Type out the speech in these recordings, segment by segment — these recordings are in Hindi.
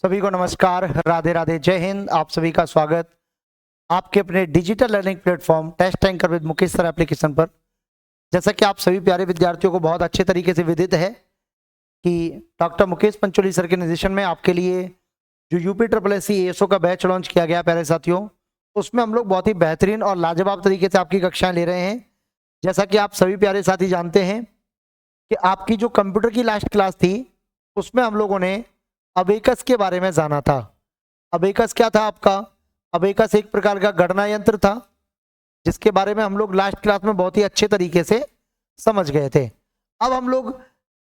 सभी को नमस्कार, राधे राधे, जय हिंद। आप सभी का स्वागत आपके अपने digital learning platform test ranker with Mukesh sir application पर। जैसा कि आप सभी प्यारे विद्यार्थियों को बहुत अच्छे तरीके से विदित है कि डॉक्टर मुकेश पंचोली सर के निर्देशन में आपके लिए जो यूपी SSSC ASO का बैच लॉन्च किया गया प्यारे साथियों, उसमें हम लोग बहुत ही बेहतरीन और लाजवाब तरीके से आपकी कक्षाएं ले रहे हैं। जैसा कि आप सभी प्यारे साथी जानते हैं कि आपकी जो कंप्यूटर की लास्ट क्लास थी उसमें हम लोगों ने अबेकस के बारे में जाना था। अबेकस क्या था आपका? अबेकस एक प्रकार का गणना यंत्र था जिसके बारे में हम लोग लास्ट क्लास में बहुत ही अच्छे तरीके से समझ गए थे। अब हम लोग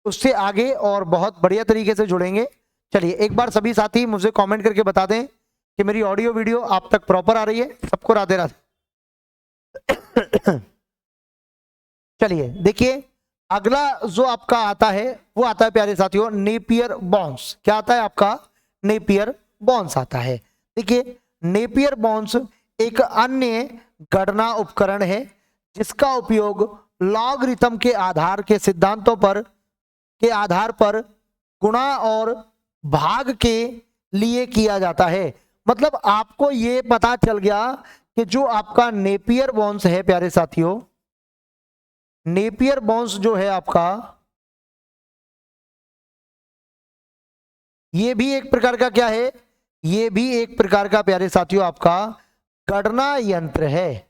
उससे आगे और बहुत बढ़िया तरीके से जुड़ेंगे। चलिए एक बार सभी साथी मुझे कमेंट करके बता दें कि मेरी ऑडियो वीडियो आप तक प्रॉपर आ रही है। सबको राधे राधे। चलिए देखिए, अगला जो आपका आता है वो आता है प्यारे साथियों नेपियर बॉन्ड्स। क्या आता है आपका? नेपियर बॉन्ड्स आता है। देखिए, नेपियर बॉन्ड्स एक अन्य गणना उपकरण है जिसका उपयोग लॉगरिथम के आधार के सिद्धांतों पर के आधार पर गुणा और भाग के लिए किया जाता है। मतलब आपको ये पता चल गया कि जो आपका नेपियर बॉन्ड्स है प्यारे साथियों, नेपियर बॉन्ड्स जो है आपका, ये भी एक प्रकार का क्या है? ये भी एक प्रकार का प्यारे साथियों आपका गणना यंत्र है।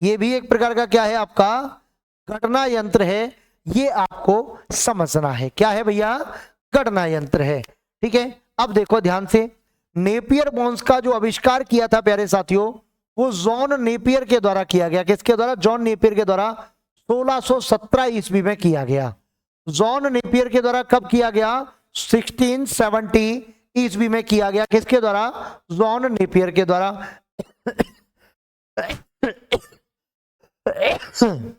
ये भी एक प्रकार का क्या है? आपका गणना यंत्र है। ये आपको समझना है। क्या है भैया? गणना यंत्र है। ठीक है, अब देखो ध्यान से, नेपियर बॉन्ड्स का जो आविष्कार किया था प्यारे साथियों वो जॉन नेपियर के द्वारा किया गया। किसके द्वारा? जॉन नेपियर के द्वारा 1617 ईस्वी में किया गया। जॉन नेपियर के द्वारा कब किया गया? 1670 ईस्वी में किया गया। किसके द्वारा? जॉन नेपियर के द्वारा।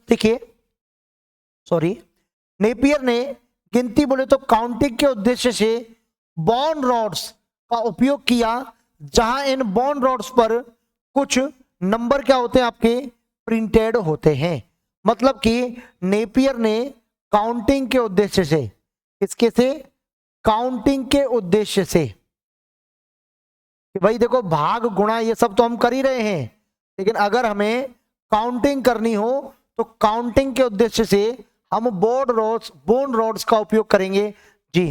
देखिए, सॉरी, नेपियर ने गिनती बोले तो काउंटिंग के उद्देश्य से बॉन्ड रॉड्स का उपयोग किया, जहां इन बॉन्ड रॉड्स पर कुछ नंबर क्या होते हैं आपके? प्रिंटेड होते हैं। मतलब कि नेपियर ने काउंटिंग के उद्देश्य से, किसके से? काउंटिंग के उद्देश्य से, कि भाई देखो भाग गुणा ये सब तो हम कर ही रहे हैं, लेकिन अगर हमें काउंटिंग करनी हो तो काउंटिंग के उद्देश्य से हम बोन रॉड्स का उपयोग करेंगे। जी,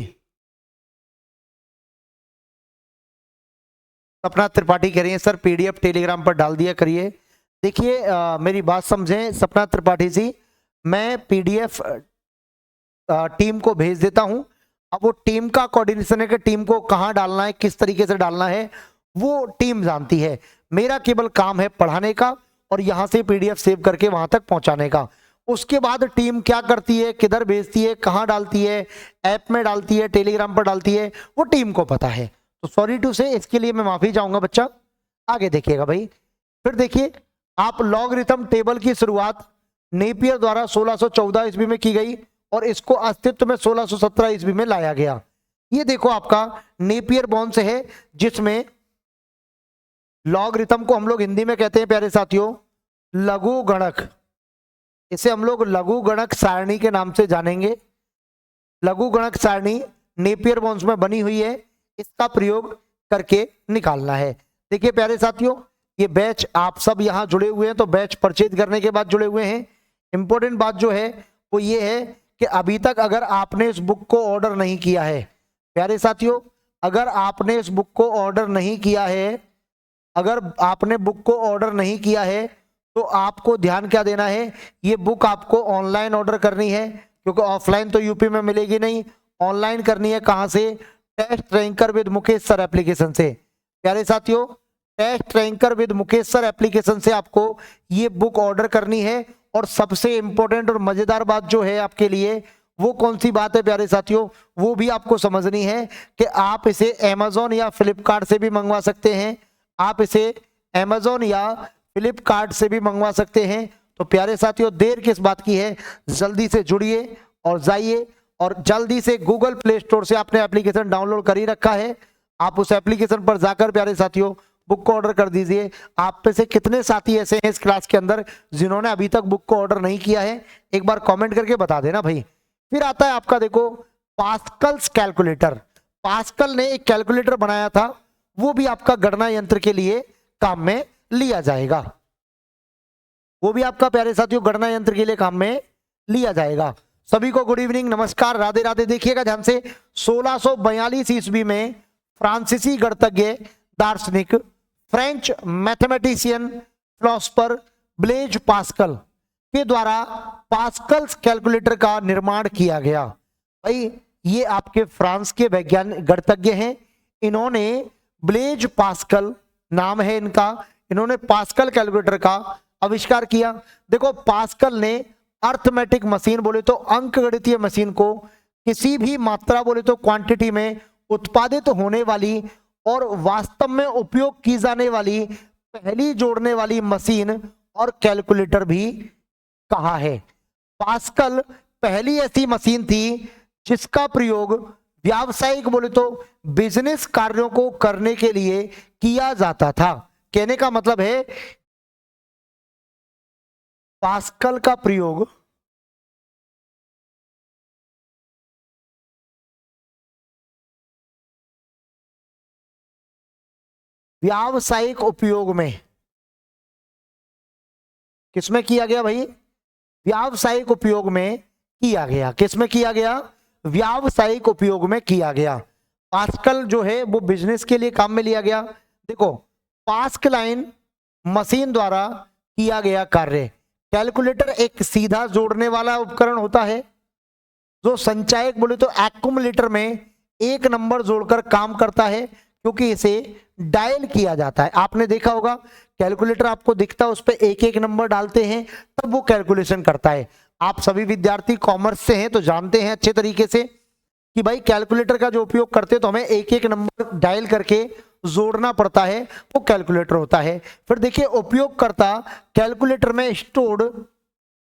सपना त्रिपाठी कह रही है सर PDF टेलीग्राम पर डाल दिया करिए। देखिए मेरी बात समझें सपना त्रिपाठी जी, मैं PDF टीम को भेज देता हूं। अब वो टीम का कोऑर्डिनेशन है कि टीम को कहां डालना है, किस तरीके से डालना है, वो टीम जानती है। मेरा केवल काम है पढ़ाने का और यहां से PDF सेव करके वहां तक पहुंचाने का। उसके बाद टीम क्या करती है, किधर भेजती है, कहां डालती है, ऐप में डालती है, टेलीग्राम पर डालती है, वो टीम को पता है। तो सॉरी टू से, इसके लिए मैं माफी चाहूंगा बच्चा। आगे देखिएगा भाई, फिर देखिए आप लॉगरिथम टेबल की शुरुआत नेपियर द्वारा 1614 ईस्वी में की गई और इसको अस्तित्व में 1617 ईस्वी में लाया गया। ये देखो आपका नेपियर बॉन्ड्स है जिसमें लॉगरिथम को हम लोग हिंदी में कहते हैं प्यारे साथियों लघु गणक। इसे हम लोग लघु गणक सारणी के नाम से जानेंगे। लघु गणक सारणी नेपियर बॉन्ड्स में बनी हुई है, इसका प्रयोग करके निकालना है। देखिए प्यारे साथियों, ये बैच आप सब यहां जुड़े हुए हैं तो बैच परचेज करने के बाद जुड़े हुए हैं। इंपॉर्टेंट बात जो है वो ये है कि अभी तक अगर आपने इस बुक को ऑर्डर नहीं किया है प्यारे साथियों, अगर आपने इस बुक को ऑर्डर नहीं किया है, अगर आपने बुक को ऑर्डर नहीं किया है तो आपको ध्यान क्या देना है, ये बुक आपको ऑनलाइन ऑर्डर करनी है, क्योंकि ऑफलाइन तो यूपी में मिलेगी नहीं। ऑनलाइन करनी है कहां से? Test ranker with Mukesh sir application से। प्यारे साथियों, test ranker with Mukesh sir application से आपको ये बुक ऑर्डर करनी है। और सबसे इंपॉर्टेंट और मजेदार बात जो है आपके लिए, वो कौन सी बात है प्यारे साथियों, वो भी आपको समझनी है कि आप इसे Amazon या फ्लिपकार्ट से भी मंगवा सकते हैं। आप इसे Amazon या फ्लिपकार्ट से भी मंगवा सकते हैं। तो प्यारे साथियों, देर किस बात की है, जल्दी से जुड़िए और जाइए और जल्दी से गूगल प्ले स्टोर से आपने एप्लीकेशन डाउनलोड कर ही रखा है, आप उस एप्लीकेशन पर जाकर प्यारे साथियों बुक को ऑर्डर कर दीजिए। आप में से कितने साथी ऐसे हैं इस क्लास के अंदर जिन्होंने अभी तक बुक को ऑर्डर नहीं किया है? एक बार कमेंट करके बता देना भाई। फिर आता है आपका देखो पास्कल्स कैलकुलेटर। पास्कल ने एक कैलकुलेटर बनाया था, वो भी आपका गणना यंत्र के लिए काम में लिया जाएगा, वो भी आपका प्यारे साथियों गणना यंत्र के लिए काम में लिया जाएगा। सभी को गुड इवनिंग, नमस्कार, राधे राधे। देखिएगा ध्यान से, 1642 ईस्वी में फ्रांसीसी गणितज्ञ, दार्शनिक, French mathematician, philosopher Blaise Pascal के द्वारा पास्कल कैलकुलेटर का निर्माण किया गया। भाई ये आपके फ्रांस के वैज्ञानिक गणितज्ञ हैं, इन्होंने ब्लेज पास्कल नाम है इनका, इन्होंने पास्कल कैलकुलेटर का आविष्कार किया। देखो पास्कल ने अर्थमेटिक मशीन बोले तो अंक गणितीय मशीन को किसी भी मात्रा बोले तो क्वांटिटी में उत्पादित होने वाली और वास्तव में उपयोग की जाने वाली पहली जोड़ने वाली मशीन और कैलकुलेटर भी कहा है। पास्कल पहली ऐसी मशीन थी जिसका प्रयोग व्यावसायिक बोले तो बिजनेस कार्यों को करने के लिए किया जाता था। कहने का मतलब है पास्कल का प्रयोग व्यावसायिक उपयोग में किसमें किया गया भाई? व्यावसायिक उपयोग में किया गया। किसमें किया गया? व्यावसायिक उपयोग में किया गया। पास्कल जो है वो बिजनेस के लिए काम में लिया गया। देखो पास्कलाइन मशीन द्वारा किया गया कार्य। कैलकुलेटर एक सीधा जोड़ने वाला उपकरण होता है जो संचायक बोले तो एक्यूमुलेटर में एक नंबर जोड़कर काम करता है, क्योंकि इसे डायल किया जाता है। आपने देखा होगा कैलकुलेटर आपको दिखता है, उस पर एक एक नंबर डालते हैं तब वो कैलकुलेशन करता है। आप सभी विद्यार्थी कॉमर्स से हैं तो जानते हैं अच्छे तरीके से कि भाई कैलकुलेटर का जो उपयोग करते हैं तो हमें एक एक नंबर डायल करके जोड़ना पड़ता है, वो कैलकुलेटर होता है। फिर देखिए उपयोगकर्ता कैलकुलेटर में स्टोर्ड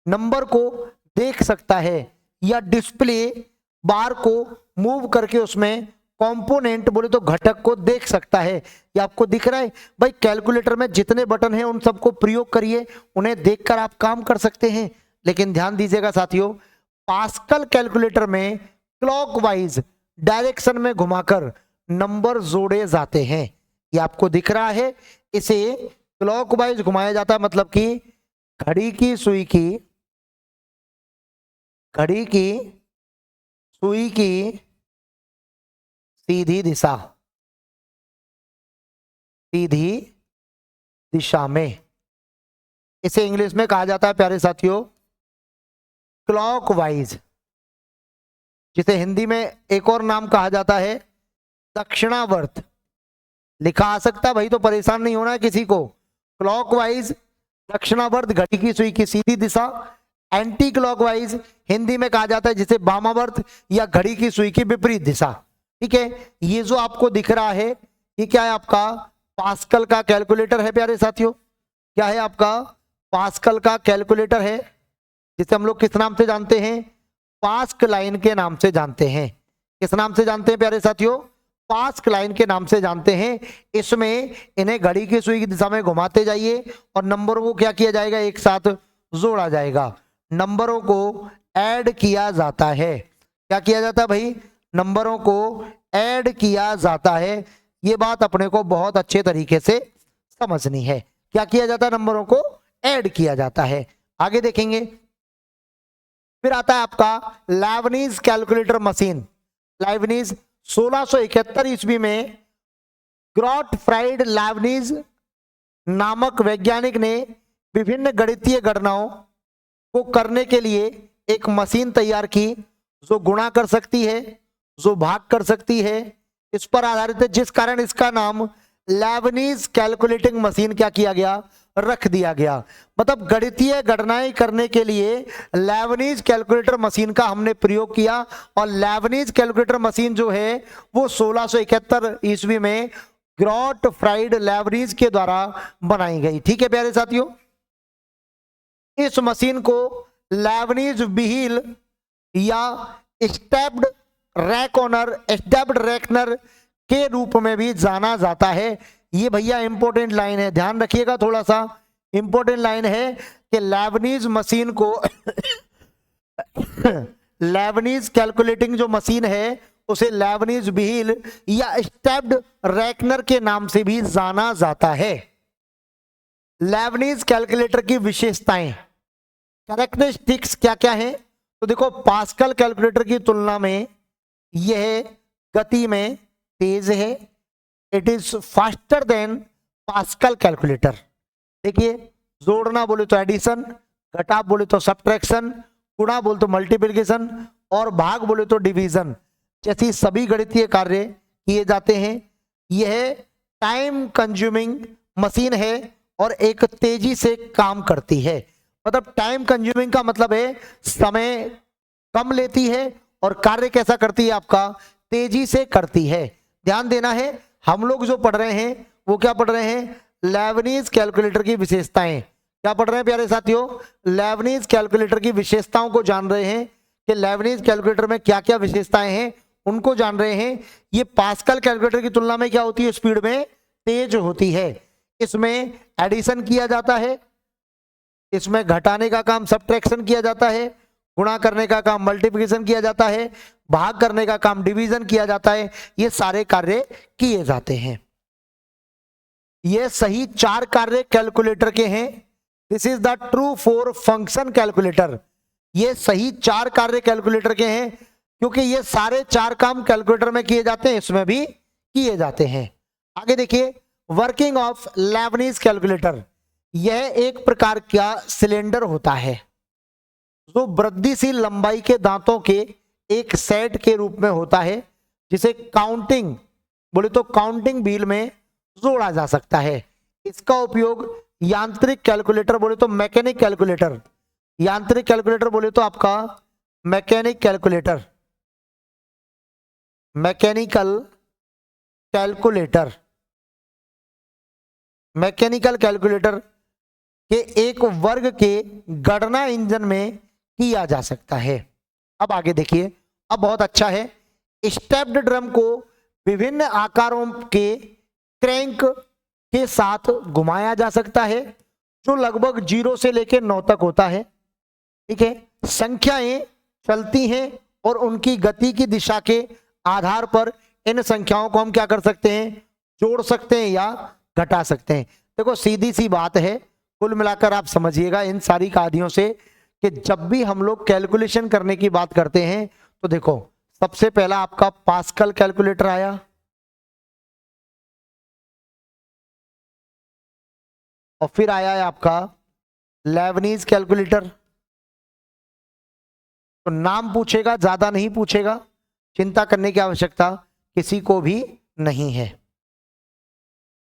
नंबर को देख सकता है या डिस्प्ले बार को मूव करके उसमें कंपोनेंट बोले तो घटक को देख सकता है। ये आपको दिख रहा है भाई, कैलकुलेटर में जितने बटन हैं उन सबको प्रयोग करिए, उन्हें देखकर आप काम कर सकते हैं। लेकिन ध्यान दीजिएगा साथियों, पास्कल कैलकुलेटर में क्लॉकवाइज डायरेक्शन में घुमाकर नंबर जोड़े जाते हैं। ये आपको दिख रहा है, इसे क्लॉकवाइज घुमाया जाता है, मतलब कि घड़ी की सुई की सीधी दिशा में इसे इंग्लिश में कहा जाता है प्यारे साथियों क्लॉकवाइज, जिसे हिंदी में एक और नाम कहा जाता है दक्षिणावर्त। लिखा आ सकता है भाई, तो परेशान नहीं होना है किसी को। क्लॉकवाइज दक्षिणावर्त, घड़ी की सुई की सीधी दिशा। एंटी क्लॉकवाइज हिंदी में कहा जाता है जिसे वामावर्त या घड़ी की सुई की विपरीत दिशा। ठीक है, ये जो आपको दिख रहा है ये क्या है? आपका पास्कल का कैलकुलेटर है प्यारे साथियों। क्या है? आपका पास्कल का कैलकुलेटर है, जिसे हम लोग किस नाम से जानते हैं? पास्कलाइन के नाम से जानते हैं। किस नाम से जानते हैं प्यारे साथियों? पास्कलाइन के नाम से जानते हैं। इसमें इन्हें घड़ी की सुई की दिशा में घुमाते जाइए और नंबरों को क्या किया जाएगा? एक साथ जोड़ा जाएगा। नंबरों को ऐड किया जाता है। क्या किया जाता है भाई? नंबरों को ऐड किया जाता है। ये बात अपने को बहुत अच्छे तरीके से समझनी है। क्या किया जाता है? नंबरों को ऐड किया जाता है। आगे देखेंगे, फिर आता है आपका लेबनीज कैलकुलेटर मशीन। लेबनीज 1671 ईस्वी में गॉटफ्राइड लेबनीज नामक वैज्ञानिक ने विभिन्न गणितीय गणनाओं को करने के लिए एक मशीन तैयार की जो गुणा कर सकती है, जो भाग कर सकती है। इस पर आधारित है, जिस कारण इसका नाम लेबनीज कैलकुलेटिंग मशीन क्या किया गया? रख दिया गया। मतलब गणितीय गणनाएं करने के लिए लेबनीज कैलकुलेटर मशीन का हमने प्रयोग किया। और लेबनीज कैलकुलेटर मशीन जो है वो 1671 ईस्वी में गॉटफ्राइड लेबनीज के द्वारा बनाई गई। ठीक है प्यारे साथियों, इस मशीन को लेबनीज व्हील या स्टेप्ड रेकनर के रूप में भी जाना जाता है। ये भैया इंपॉर्टेंट लाइन है, ध्यान रखिएगा, थोड़ा सा इंपॉर्टेंट लाइन है कि लेबनीज मशीन को लेबनीज कैलकुलेटिंग जो मशीन है उसे लेबनीज व्हील या स्टेप्ड रेकनर के नाम से भी जाना जाता है। लेबनीज कैलकुलेटर की विशेषताएं, कैरेक्टरिस्टिक्स क्या क्या है? तो देखो, पास्कल कैलकुलेटर की तुलना में यह गति में तेज है। It is faster than pascal calculator. देखिए, जोड़ना बोले तो एडिशन, घटा बोले तो सब्ट्रैक्शन, गुणा बोले तो मल्टीप्लिकेशन और भाग बोले तो डिवीजन जैसी सभी गणितीय कार्य किए जाते हैं। यह टाइम कंज्यूमिंग मशीन है और एक तेजी से काम करती है। मतलब टाइम कंज्यूमिंग का मतलब है समय कम लेती है और कार्य कैसा करती है? आपका तेजी से करती है। ध्यान देना है, हम लोग जो पढ़ रहे हैं वो क्या पढ़ रहे हैं? लेबनीज कैलकुलेटर की विशेषताएं। क्या पढ़ रहे हैं प्यारे साथियों? लेबनीज कैलकुलेटर की विशेषताओं को जान रहे हैं कि लेबनीज कैलकुलेटर में क्या क्या विशेषताएं हैं, उनको जान रहे हैं। ये पास्कल कैलकुलेटर की तुलना में क्या होती है? स्पीड में तेज होती है। इसमें एडिशन किया जाता है, इसमें घटाने का काम सब्ट्रैक्शन किया जाता है, गुणा करने का काम मल्टीप्लिकेशन किया जाता है, भाग करने का काम डिवीजन किया जाता है। ये सारे कार्य किए जाते हैं। ये सही 4 कार्य कैलकुलेटर के हैं। This is the true for function calculator. ये सही 4 कार्य कैलकुलेटर के हैं क्योंकि ये सारे 4 काम कैलकुलेटर में किए जाते हैं, इसमें भी किए जाते हैं। आगे देखिए, वर्किंग ऑफ लेबनीज कैलकुलेटर। यह एक प्रकार का सिलेंडर होता है जो वृद्धिशील लंबाई के दांतों के एक सेट के रूप में होता है, जिसे काउंटिंग बोले तो काउंटिंग व्हील में जोड़ा जा सकता है। इसका उपयोग यांत्रिक कैलकुलेटर बोले तो मैकेनिक कैलकुलेटर, यांत्रिक कैलकुलेटर बोले तो आपका mechanic calculator, mechanical calculator, mechanical calculator के एक वर्ग के गणना इंजन में किया जा सकता है। अब आगे देखिए, अब बहुत अच्छा है। स्टेप्ड ड्रम को विभिन्न आकारों के क्रैंक के साथ घुमाया जा सकता है जो लगभग 0 से लेकर 9 तक होता है। ठीक है, संख्याएं चलती हैं और उनकी गति की दिशा के आधार पर इन संख्याओं को हम क्या कर सकते हैं? जोड़ सकते हैं या घटा सकते हैं। देखो, सीधी सी बात है, कुल मिलाकर आप समझिएगा इन सारी कहानियों से कि जब भी हम लोग कैलकुलेशन करने की बात करते हैं तो देखो, सबसे पहला आपका पास्कल कैलकुलेटर आया, और फिर आया है आपका लेबनीज कैलकुलेटर। तो नाम पूछेगा, ज्यादा नहीं पूछेगा, चिंता करने की आवश्यकता किसी को भी नहीं है।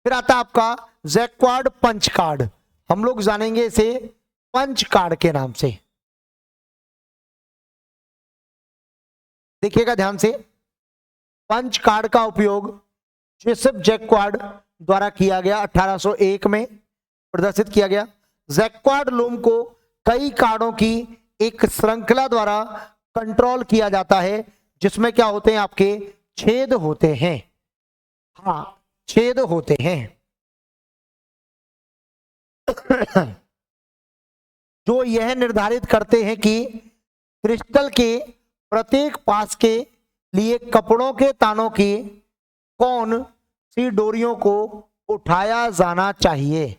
फिर आता आपका जैक्वार्ड पंच कार्ड। हम लोग जानेंगे इसे पंच कार्ड के नाम से। देखिएगा ध्यान से, पंच कार्ड का उपयोग जोसेफ जैक्वार्ड द्वारा किया गया, 1801 में प्रदर्शित किया गया। जैक्वार्ड लूम को कई कार्डों की एक श्रृंखला द्वारा कंट्रोल किया जाता है, जिसमें क्या होते हैं? आपके छेद होते हैं। हाँ, छेद होते हैं जो यह निर्धारित करते हैं कि क्रिस्टल के प्रत्येक पास के लिए कपड़ों के तानों की कौन सी डोरियों को उठाया जाना चाहिए।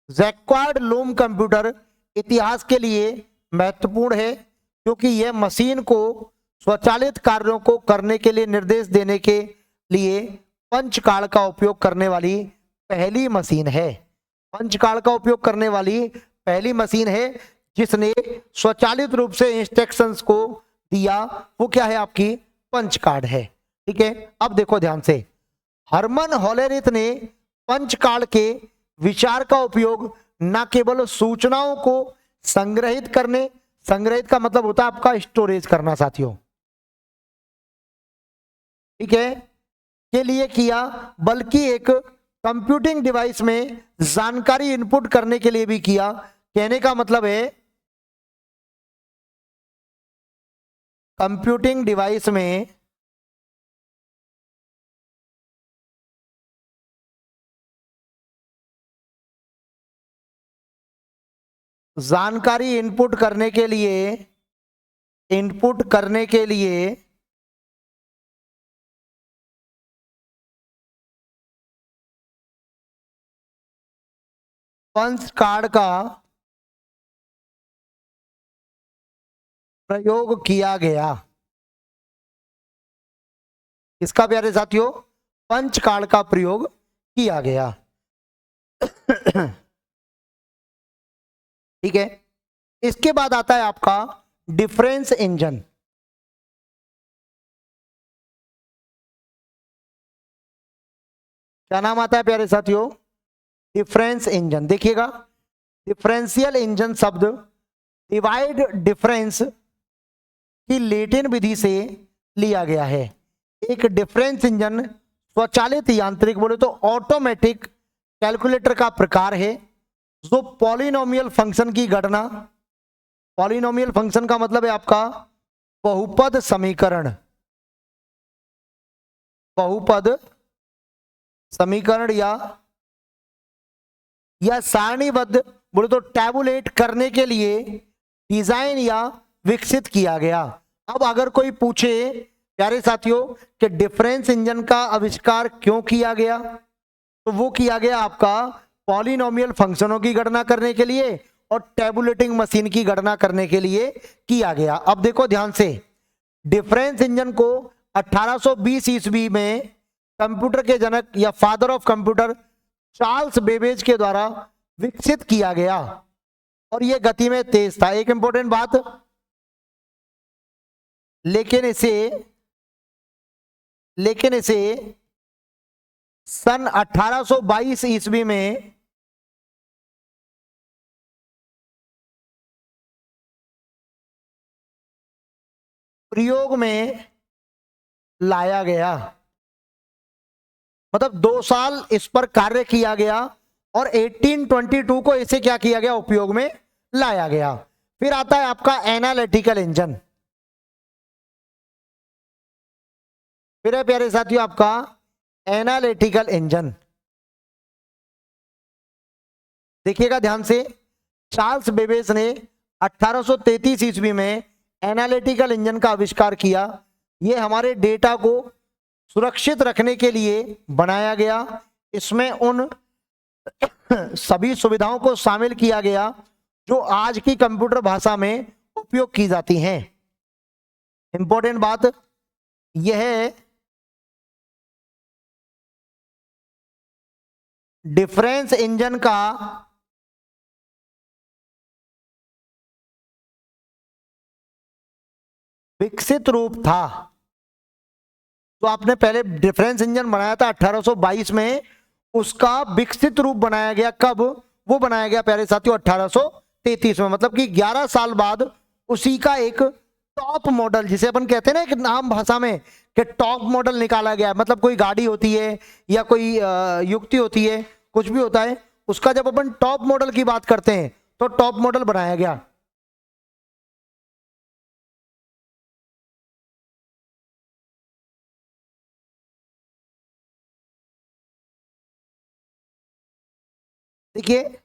जैक्वार्ड लूम कंप्यूटर इतिहास के लिए महत्वपूर्ण है क्योंकि यह मशीन को स्वचालित कार्यों को करने के लिए निर्देश देने के लिए पंच कार्ड का उपयोग करने वाली पहली मशीन है। पंच कार्ड का उपयोग करने वाली पहली मशीन है जिसने स्वचालित रूप से इंस्ट्रक्शंस को दिया, वो क्या है? आपकी पंच कार्ड है। ठीक है, अब देखो ध्यान से, हरमन होलेरिथ ने पंच कार्ड के विचार का उपयोग न केवल सूचनाओं को संग्रहित करने, संग्रहित का मतलब होता है आपका स्टोरेज करना साथियों, ठीक है, के लिए किया, बल्कि एक कंप्यूटिंग डिवाइस में जानकारी इनपुट करने के लिए भी किया। कहने का मतलब है कंप्यूटिंग डिवाइस में जानकारी इनपुट करने के लिए पंच कार्ड का प्रयोग किया गया। इसका प्यारे साथियों पंच कार्ड का प्रयोग किया गया। ठीक है, इसके बाद आता है आपका डिफरेंस इंजन। क्या नाम आता है प्यारे साथियों? Difference engine. देखिएगा, डिफरेंशियल इंजन शब्द डिवाइड डिफरेंस की लैटिन विधि से लिया गया है। एक डिफरेंस इंजन स्वचालित यांत्रिक बोले तो ऑटोमेटिक कैलकुलेटर का प्रकार है जो पॉलिनोमियल फंक्शन की गणना, पॉलिनोमियल फंक्शन का मतलब है आपका बहुपद समीकरण, बहुपद समीकरण या सारणीबद्ध बोले तो टैबुलेट करने के लिए डिजाइन या विकसित किया गया। अब अगर कोई पूछे प्यारे साथियों कि डिफरेंस इंजन का आविष्कार क्यों किया गया, तो वो किया गया आपका पॉलिनोमियल फंक्शनों की गणना करने के लिए और टैबुलेटिंग मशीन की गणना करने के लिए किया गया। अब देखो ध्यान से, डिफरेंस इंजन को 1820 ईस्वी में कंप्यूटर के जनक या father of computer Charles Babbage के द्वारा विकसित किया गया और यह गति में तेज था। एक इंपॉर्टेंट बात, लेकिन इसे सन 1822 ईस्वी में प्रयोग में लाया गया, मतलब 2 साल इस पर कार्य किया गया और 1822 को इसे क्या किया गया, उपयोग में लाया गया। फिर आता है आपका एनालिटिकल इंजन। फिर है प्यारे साथियों आपका एनालिटिकल इंजन। देखिएगा ध्यान से, चार्ल्स बेबेज ने 1833 ईस्वी में एनालिटिकल इंजन का आविष्कार किया। यह हमारे डेटा को सुरक्षित रखने के लिए बनाया गया। इसमें उन सभी सुविधाओं को शामिल किया गया जो आज की कंप्यूटर भाषा में उपयोग की जाती हैं। इंपॉर्टेंट बात यह है, डिफरेंस इंजन का विकसित रूप था। तो आपने पहले डिफरेंस इंजन बनाया था 1822 में, उसका विकसित रूप बनाया गया कब? वो बनाया गया प्यारे साथियों 1833 में, मतलब कि 11 साल बाद उसी का एक टॉप मॉडल, जिसे अपन कहते हैं ना एक नाम भाषा में कि टॉप मॉडल निकाला गया। मतलब कोई गाड़ी होती है या कोई युक्ति होती है, कुछ भी होता है, उसका जब अपन टॉप मॉडल की बात करते हैं तो टॉप मॉडल बनाया गया। देखिए,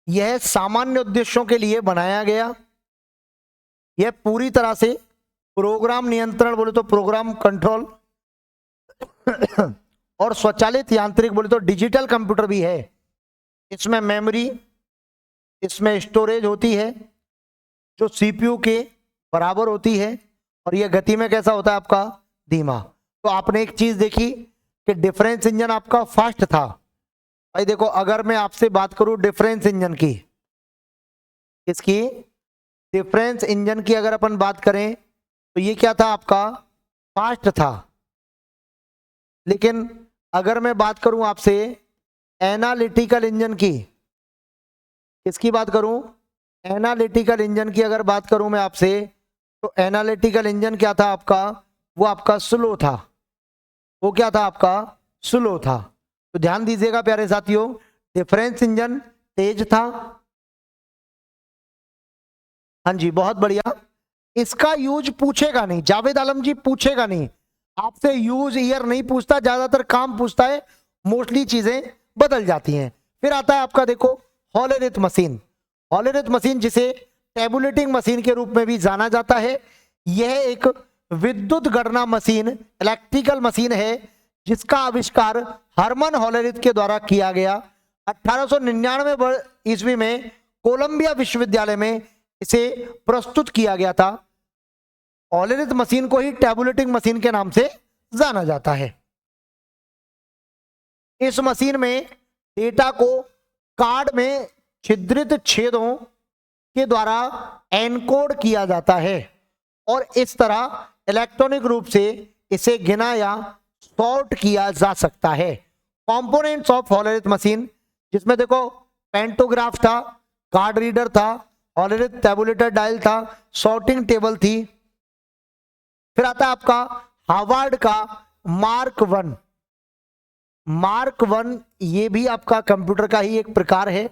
यह सामान्य उद्देश्यों के लिए बनाया गया। यह पूरी तरह से प्रोग्राम नियंत्रण बोले तो प्रोग्राम कंट्रोल और स्वचालित यांत्रिक बोले तो डिजिटल कंप्यूटर भी है। इसमें मेमोरी, इसमें स्टोरेज होती है जो सीपीयू के बराबर होती है और यह गति में कैसा होता है आपका, धीमा। तो आपने एक चीज देखी कि डिफरेंस इंजन आपका फास्ट था। भाई देखो, अगर मैं आपसे बात करूं डिफरेंस इंजन की, इसकी डिफरेंस इंजन की अगर अपन बात करें तो ये क्या था आपका, फास्ट था। लेकिन अगर मैं बात करूं आपसे एनालिटिकल इंजन की, किसकी बात करूं, एनालिटिकल इंजन की अगर बात करूं मैं आपसे, तो एनालिटिकल इंजन क्या था आपका, वो आपका स्लो था। वो क्या था आपका, स्लो था। तो ध्यान दीजिएगा प्यारे साथियों, डिफरेंस इंजन तेज था। हाँ जी, बहुत बढ़िया। इसका यूज पूछेगा नहीं, जावेद आलम जी पूछेगा नहीं आपसे, यूज ईयर नहीं पूछता, ज्यादातर काम पूछता है, मोस्टली चीजें बदल जाती हैं। फिर आता है आपका देखो हॉलोरिथ मशीन। हॉलोरिथ मशीन जिसे टेबुलेटिंग मशीन के रूप में भी जाना जाता है, यह एक विद्युत गणना मशीन, इलेक्ट्रिकल मशीन है जिसका आविष्कार हरमन हॉलोरिथ के द्वारा किया गया। 1899 ईस्वी में कोलंबिया विश्वविद्यालय में इसे प्रस्तुत किया गया था। हॉलोलिथ मशीन को ही टैबुलेटिंग मशीन के नाम से जाना जाता है। इस मशीन में डेटा को कार्ड में छिद्रित छेदों के द्वारा एनकोड किया जाता है और इस तरह इलेक्ट्रॉनिक रूप से इसे गिना या सॉर्ट किया जा सकता है। कंपोनेंट्स ऑफ हॉलोलिथ मशीन, जिसमें देखो पेंटोग्राफ था, कार्ड रीडर था, हॉलोलिथ टैबुलेटर डायल था, सॉर्टिंग टेबल थी। फिर आता है आपका हार्वर्ड का मार्क वन। मार्क वन ये भी आपका कंप्यूटर का ही एक प्रकार है।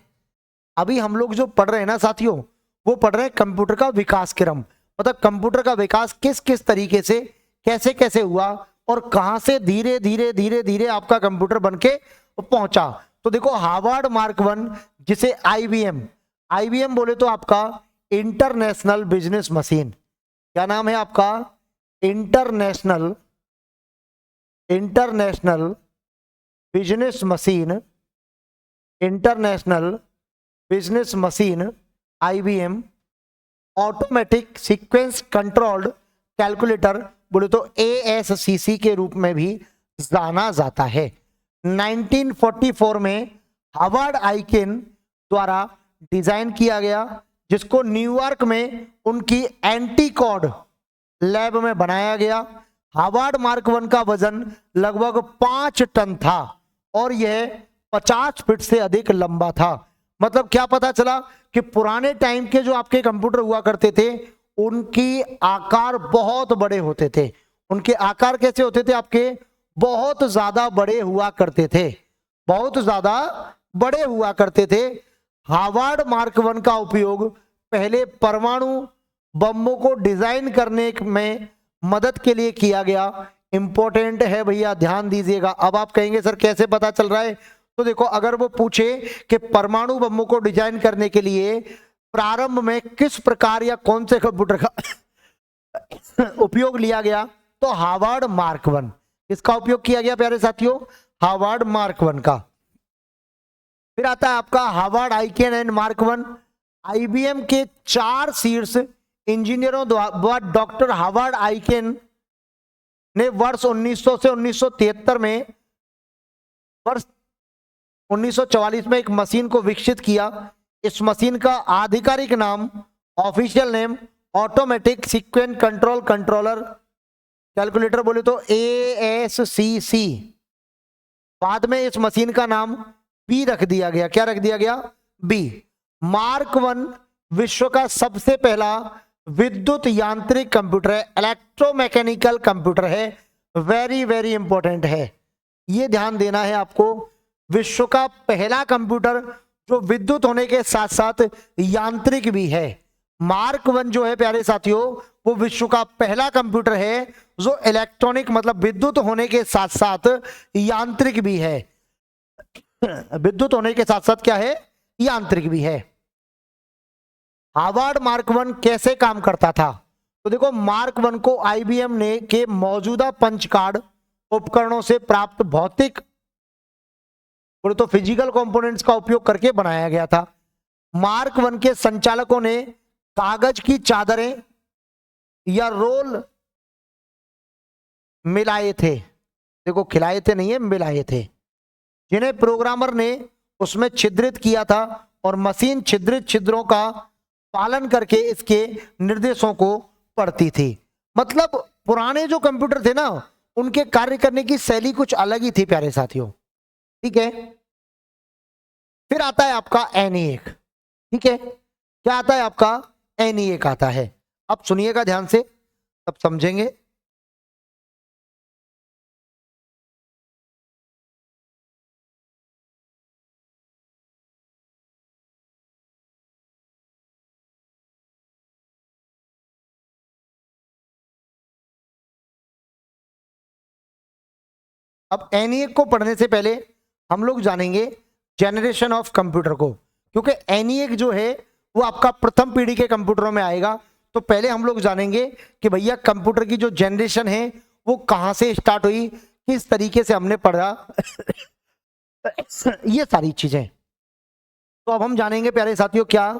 अभी हम लोग जो पढ़ रहे हैं ना साथियों, वो पढ़ रहे हैं कंप्यूटर का विकास क्रम, मतलब कंप्यूटर का विकास किस किस तरीके से कैसे कैसे हुआ और कहां से धीरे धीरे धीरे धीरे आपका कंप्यूटर बनके पहुंचा। तो देखो हार्वर्ड मार्क वन, जिसे आईबीएम बोले तो आपका इंटरनेशनल बिजनेस मशीन, क्या नाम है आपका, international business machine, international business machine IBM. Automatic sequence controlled calculator बोले तो एएससीसी के रूप में भी जाना जाता है। 1944 में हार्वर्ड आइकेन द्वारा डिजाइन किया गया, जिसको न्यूयॉर्क में उनकी एंटीकॉड लैब में बनाया गया। हार्वर्ड मार्क वन का वजन लगभग 5 टन था और यह 50 फीट से अधिक लंबा था। मतलब क्या पता चला कि पुराने टाइम के जो आपके कंप्यूटर हुआ करते थे उनकी आकार बहुत बड़े होते थे। उनके आकार कैसे होते थे आपके, बहुत ज्यादा बड़े हुआ करते थे, बहुत ज्यादा बड़े हुआ करते थे। हार्वर्ड मार्क वन का उपयोग पहले परमाणु बमों को डिजाइन करने में मदद के लिए किया गया। इंपॉर्टेंट है भैया, ध्यान दीजिएगा। अब आप कहेंगे सर कैसे पता चल रहा है, तो देखो अगर वो पूछे कि परमाणु बमों को डिजाइन करने के लिए प्रारंभ में किस प्रकार या कौन से कंप्यूटर का उपयोग लिया गया, तो हार्वर्ड मार्क वन, इसका उपयोग किया गया प्यारे साथियों, हार्वर्ड मार्क वन का। फिर आता है आपका Harvard Aiken and mark one. IBM के 4 शीर्ष इंजीनियरों द्वारा डॉक्टर हार्वर्ड आइकेन ने वर्ष 1900 से 1973 में, वर्ष 1944 में एक मशीन को विकसित किया। इस मशीन का आधिकारिक नाम, official name, automatic sequence control controller calculator बोले तो एएससीसी। बाद में इस मशीन का नाम बी रख दिया गया। क्या रख दिया गया, बी। मार्क वन विश्व का सबसे पहला विद्युत यांत्रिक कंप्यूटर है, इलेक्ट्रोमैकेनिकल कंप्यूटर है। वेरी वेरी इंपॉर्टेंट है, ये ध्यान देना है आपको। विश्व का पहला कंप्यूटर जो विद्युत होने के साथ साथ यांत्रिक भी है। मार्क वन जो है प्यारे साथियों, वो विश्व का पहला कंप्यूटर है जो इलेक्ट्रॉनिक मतलब विद्युत होने के साथ साथ यांत्रिक भी है। विद्युत होने के साथ साथ क्या है, यांत्रिक भी है। हार्वर्ड मार्क वन कैसे काम करता था, तो देखो मार्क वन को आईबीएम ने के मौजूदा पंच कार्ड उपकरणों से प्राप्त भौतिक बोले तो फिजिकल कंपोनेंट्स का उपयोग करके बनाया गया था। मार्क वन के संचालकों ने कागज की चादरें या रोल मिलाए थे, देखो खिलाए थे नहीं है, मिलाए थे, जिन्हें प्रोग्रामर ने उसमें छिद्रित किया था और मशीन छिद्रित छिद्रों का पालन करके इसके निर्देशों को पढ़ती थी। मतलब पुराने जो कंप्यूटर थे ना, उनके कार्य करने की शैली कुछ अलग ही थी प्यारे साथियों, ठीक है। फिर आता है आपका एनईएक, ठीक है। क्या आता है आपका, एनईएक आता है। अब सुनिएगा ध्यान से, तब समझेंगे। अब एनईएक को पढ़ने से पहले हम लोग जानेंगे जनरेशन ऑफ कंप्यूटर को, क्योंकि एनईएक जो है वो आपका प्रथम पीढ़ी के कंप्यूटरों में आएगा। तो पहले हम लोग जानेंगे कि भैया कंप्यूटर की जो जनरेशन है वो कहां से स्टार्ट हुई, किस तरीके से हमने पढ़ा ये सारी चीजें, तो अब हम जानेंगे प्यारे साथियों क्या,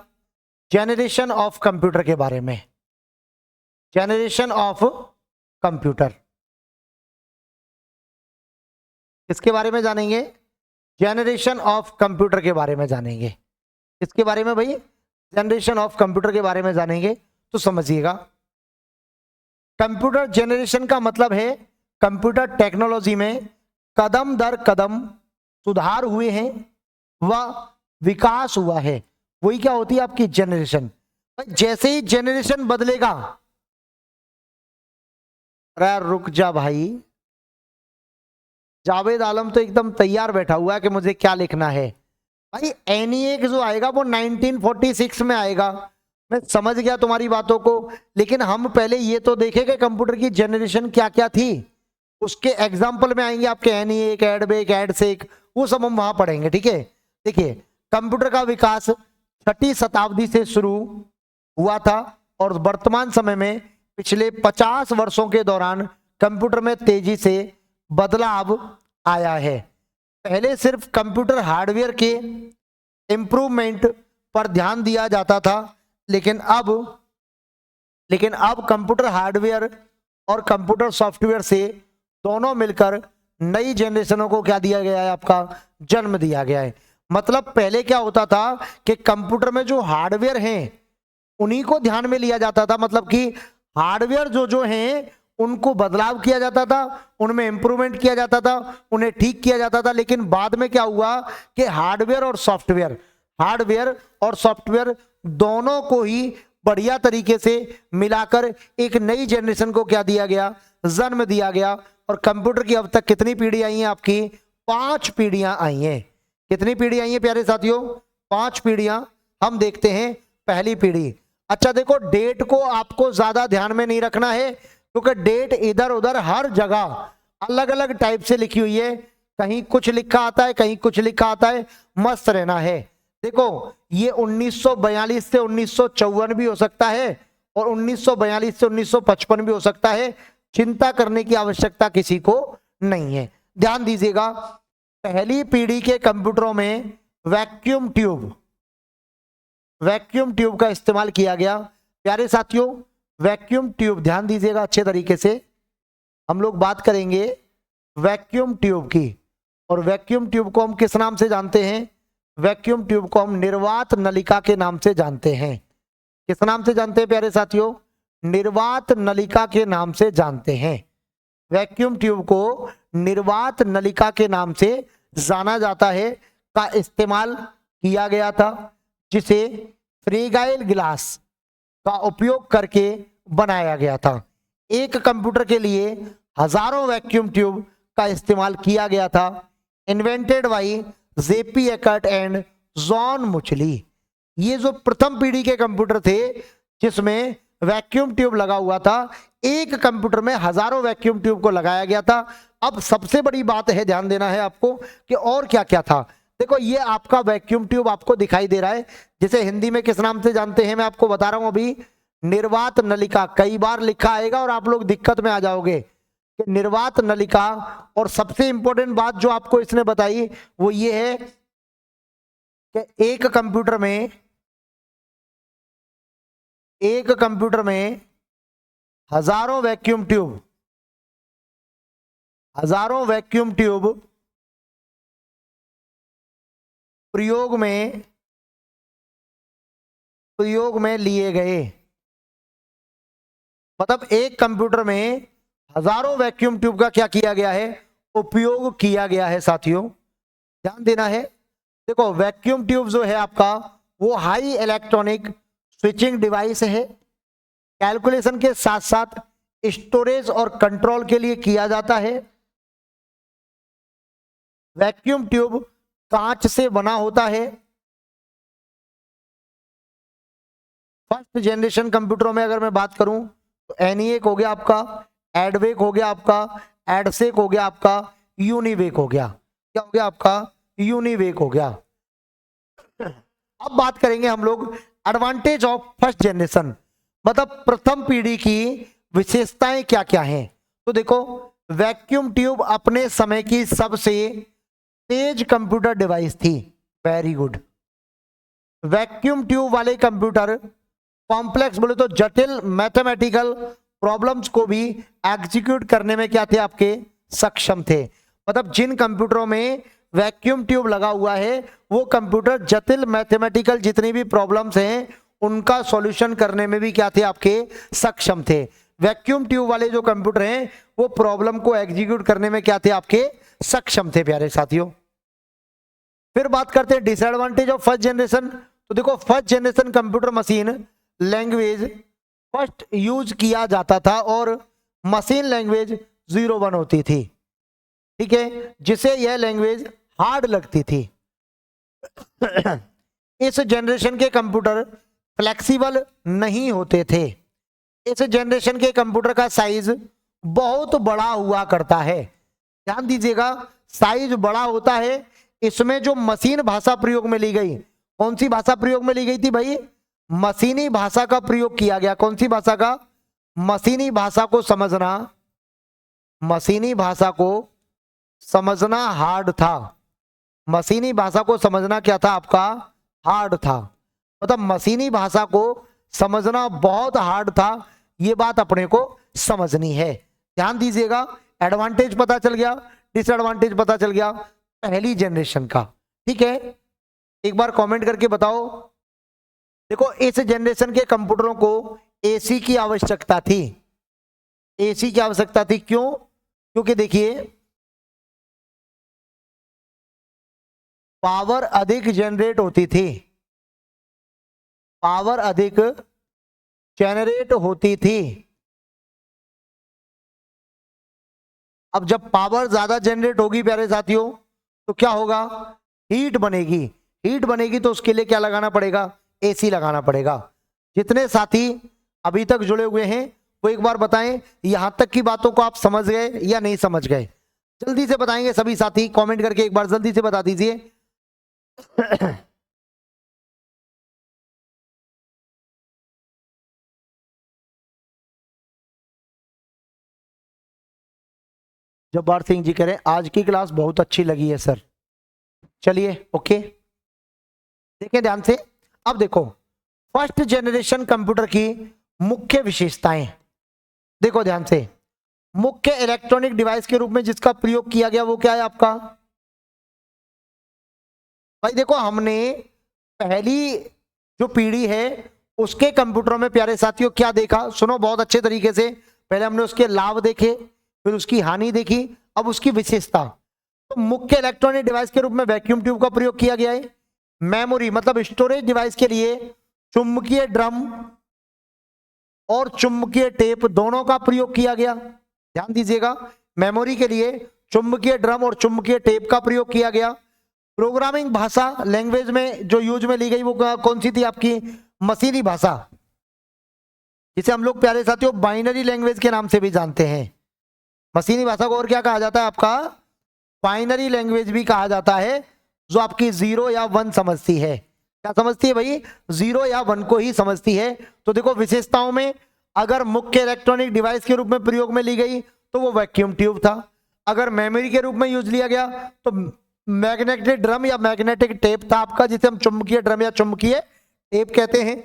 जेनरेशन ऑफ कंप्यूटर के बारे में। जेनरेशन ऑफ कंप्यूटर इसके बारे में जानेंगे, जेनरेशन ऑफ कंप्यूटर के बारे में जानेंगे। इसके बारे में भाई, जनरेशन ऑफ कंप्यूटर के बारे में जानेंगे। तो समझिएगा, कंप्यूटर जनरेशन का मतलब है कंप्यूटर टेक्नोलॉजी में कदम दर कदम सुधार हुए हैं व विकास हुआ है, वही क्या होती है आपकी जनरेशन। जैसे ही जनरेशन बदलेगा, अरे रुक जा भाई, जावेद आलम तो एकदम तैयार बैठा हुआ है कि मुझे क्या लिखना है। भाई एनईए जो आएगा वो 1946 में आएगा, मैं समझ गया तुम्हारी बातों को, लेकिन हम पहले ये तो देखें कि कंप्यूटर की जनरेशन क्या क्या थी, उसके एग्जाम्पल में आएंगे आपके एनईए, कैडबेक, एडसेक, वो सब हम वहां पढ़ेंगे। ठीक है, देखिए कंप्यूटर का विकास 6वीं शताब्दी से शुरू हुआ था और वर्तमान समय में पिछले 50 वर्षों के दौरान कंप्यूटर में तेजी से बदलाव आया है। पहले सिर्फ कंप्यूटर हार्डवेयर के इंप्रूवमेंट पर ध्यान दिया जाता था, लेकिन अब कंप्यूटर हार्डवेयर और कंप्यूटर सॉफ्टवेयर से दोनों मिलकर नई जनरेशनों को क्या दिया गया है, आपका जन्म दिया गया है। मतलब पहले क्या होता था कि कंप्यूटर में जो हार्डवेयर हैं उन्हीं को ध्यान में लिया जाता था, मतलब कि हार्डवेयर जो हैं उनको बदलाव किया जाता था, उनमें इंप्रूवमेंट किया जाता था, उन्हें ठीक किया जाता था। लेकिन बाद में क्या हुआ कि हार्डवेयर और सॉफ्टवेयर दोनों को ही बढ़िया तरीके से मिलाकर एक नई जनरेशन को क्या दिया गया, जन्म दिया गया। और कंप्यूटर की अब तक कितनी पीढ़ी आई है आपकी, 5 पीढ़ियां आई हैं। कितनी पीढ़ी आई है प्यारे साथियों, 5 पीढ़ियां। हम देखते हैं पहली पीढ़ी। अच्छा देखो, डेट को आपको ज्यादा ध्यान में नहीं रखना है, क्योंकि डेट इधर उधर हर जगह अलग अलग टाइप से लिखी हुई है, कहीं कुछ लिखा आता है, कहीं कुछ लिखा आता है, मस्त रहना है। देखो ये 1942 से 1954 भी हो सकता है और 1942 से 1955 भी हो सकता है, चिंता करने की आवश्यकता किसी को नहीं है। ध्यान दीजिएगा, पहली पीढ़ी के कंप्यूटरों में वैक्यूम ट्यूब का इस्तेमाल किया गया। प्यारे साथियों वैक्यूम ट्यूब, ध्यान दीजिएगा अच्छे तरीके से, हम लोग बात करेंगे वैक्यूम ट्यूब की। और वैक्यूम ट्यूब को हम किस नाम से जानते हैं, वैक्यूम ट्यूब को हम निर्वात नलिका के नाम से जानते हैं। किस नाम से जानते हैं प्यारे साथियों, निर्वात नलिका के नाम से जानते हैं। वैक्यूम ट्यूब को निर्वात नलिका के नाम से जाना जाता है, का इस्तेमाल किया गया था, जिसे फ्रेगाइल ग्लास का उपयोग करके बनाया गया था। एक कंप्यूटर के लिए हजारों वैक्यूम ट्यूब का इस्तेमाल किया गया था। Invented by J P Eckert and John Mauchly. ये जो प्रथम पीढ़ी के कंप्यूटर थे जिसमें वैक्यूम ट्यूब लगा हुआ था, एक कंप्यूटर में हजारों वैक्यूम ट्यूब को लगाया गया था। अब सबसे बड़ी बात है, ध्यान देना है आपको कि और क्या क्या था। देखो ये आपका वैक्यूम ट्यूब आपको दिखाई दे रहा है, जिसे हिंदी में किस नाम से जानते हैं मैं आपको बता रहा हूं अभी, निर्वात नलिका। कई बार लिखा आएगा और आप लोग दिक्कत में आ जाओगे कि निर्वात नलिका। और सबसे इंपॉर्टेंट बात जो आपको इसने बताई वो ये है कि एक कंप्यूटर में हजारों वैक्यूम ट्यूब प्रयोग में लिए गए। मतलब एक कंप्यूटर में हजारों वैक्यूम ट्यूब का क्या किया गया है, उपयोग किया गया है। साथियों ध्यान देना है, देखो वैक्यूम ट्यूब जो है आपका वो हाई इलेक्ट्रॉनिक स्विचिंग डिवाइस है, कैलकुलेशन के साथ साथ स्टोरेज और कंट्रोल के लिए किया जाता है। वैक्यूम ट्यूब कांच से बना होता है। फर्स्ट जनरेशन कंप्यूटरों में अगर मैं बात करूं तो एनईएक हो गया आपका, एडवेक हो गया आपका, एडसेक हो गया आपका, यूनिवेक हो गया। क्या हो गया आपका, यूनिवेक हो गया। अब बात करेंगे हम लोग एडवांटेज ऑफ फर्स्ट जनरेशन, मतलब प्रथम पीढ़ी की विशेषताएं क्या क्या हैं। तो देखो वैक्यूम ट्यूब अपने समय की सबसे तेज कंप्यूटर डिवाइस थी। वेरी गुड, वैक्यूम ट्यूब वाले कंप्यूटर कॉम्प्लेक्स बोले तो जटिल मैथमेटिकल प्रॉब्लम्स को भी एग्जीक्यूट करने में क्या थे आपके, सक्षम थे। मतलब जिन कंप्यूटरों में वैक्यूम ट्यूब लगा हुआ है वो कंप्यूटर जटिल मैथमेटिकल जितनी भी प्रॉब्लम्स हैं उनका सॉल्यूशन करने में भी क्या थे, आपके सक्षम थे। वैक्यूम ट्यूब वाले जो कंप्यूटर हैं वो प्रॉब्लम को एग्जीक्यूट करने में क्या थे, आपके सक्षम थे प्यारे साथियों। फिर बात करते हैं डिसएडवांटेज ऑफ फर्स्ट जनरेशन। तो देखो first generation computer machine language first use किया जाता था और मशीन लैंग्वेज 01 होती थी, ठीक है, जिसे यह लैंग्वेज हार्ड लगती थी। इस जनरेशन के कंप्यूटर फ्लेक्सिबल नहीं होते थे। इस जनरेशन के कंप्यूटर का साइज बहुत बड़ा हुआ करता है। ध्यान दीजिएगा, साइज बड़ा होता है। इसमें जो मशीन भाषा प्रयोग में ली गई, कौन सी भाषा प्रयोग में ली गई थी भाई, मशीनी भाषा का प्रयोग किया गया। कौन सी भाषा का, मशीनी भाषा को समझना, मशीनी भाषा को समझना हार्ड था। मशीनी भाषा को समझना क्या था आपका, हार्ड था। मतलब मशीनी भाषा को समझना बहुत हार्ड था, ये बात अपने को समझनी है। ध्यान दीजिएगा, एडवांटेज पता चल गया, डिसएडवांटेज पता चल गया पहली जनरेशन का, ठीक है। एक बार कमेंट करके बताओ। देखो इस जनरेशन के कंप्यूटरों को एसी की आवश्यकता थी। एसी की आवश्यकता थी, क्यों, क्योंकि देखिए पावर अधिक जनरेट होती थी, पावर अधिक जनरेट होती थी। अब जब पावर ज्यादा जनरेट होगी प्यारे साथियों तो क्या होगा, हीट बनेगी। हीट बनेगी तो उसके लिए क्या लगाना पड़ेगा, एसी लगाना पड़ेगा। जितने साथी अभी तक जुड़े हुए हैं वो एक बार बताएं यहां तक की बातों को आप समझ गए या नहीं समझ गए, जल्दी से बताएंगे सभी साथी, कमेंट करके एक बार जल्दी से बता दीजिए। जब्बार सिंह जी कह रहे हैं आज की क्लास बहुत अच्छी लगी है सर। चलिए ओके, देखें ध्यान से। अब देखो फर्स्ट जनरेशन कंप्यूटर की मुख्य विशेषताएं देखो ध्यान से। मुख्य इलेक्ट्रॉनिक डिवाइस के रूप में जिसका प्रयोग किया गया वो क्या है आपका, भाई देखो हमने पहली जो पीढ़ी है उसके कंप्यूटरों में प्यारे साथियों क्या देखा, सुनो बहुत अच्छे तरीके से। पहले हमने उसके लाभ देखे, फिर उसकी हानि देखी, अब उसकी विशेषता। तो मुख्य इलेक्ट्रॉनिक डिवाइस के रूप में वैक्यूम ट्यूब का प्रयोग किया गया है। मेमोरी मतलब स्टोरेज डिवाइस के लिए चुंबकीय ड्रम और चुंबकीय टेप दोनों का प्रयोग किया गया। ध्यान दीजिएगा, मेमोरी के लिए चुंबकीय ड्रम और चुंबकीय टेप का प्रयोग किया गया। प्रोग्रामिंग भाषा लैंग्वेज में जो यूज में ली गई वो कौन सी थी आपकी, मशीनी भाषा, जिसे हम लोग प्यारे साथियों बाइनरी लैंग्वेज के नाम से भी जानते हैं। मशीनी भाषा को और क्या कहा जाता है आपका, बाइनरी लैंग्वेज भी कहा जाता है, जो आपकी 0 या 1 समझती है। क्या समझती है भाई, 0 या 1 को ही समझती है। तो देखो विशेषताओं में अगर मुख्य इलेक्ट्रॉनिक डिवाइस के रूप में प्रयोग में ली गई तो वो वैक्यूम ट्यूब था। अगर मेमोरी के रूप में यूज लिया गया तो मैग्नेटिक ड्रम या मैग्नेटिक टेप था आपका, जिसे हम चुंबकीय ड्रम या चुंबकीय टेप कहते हैं।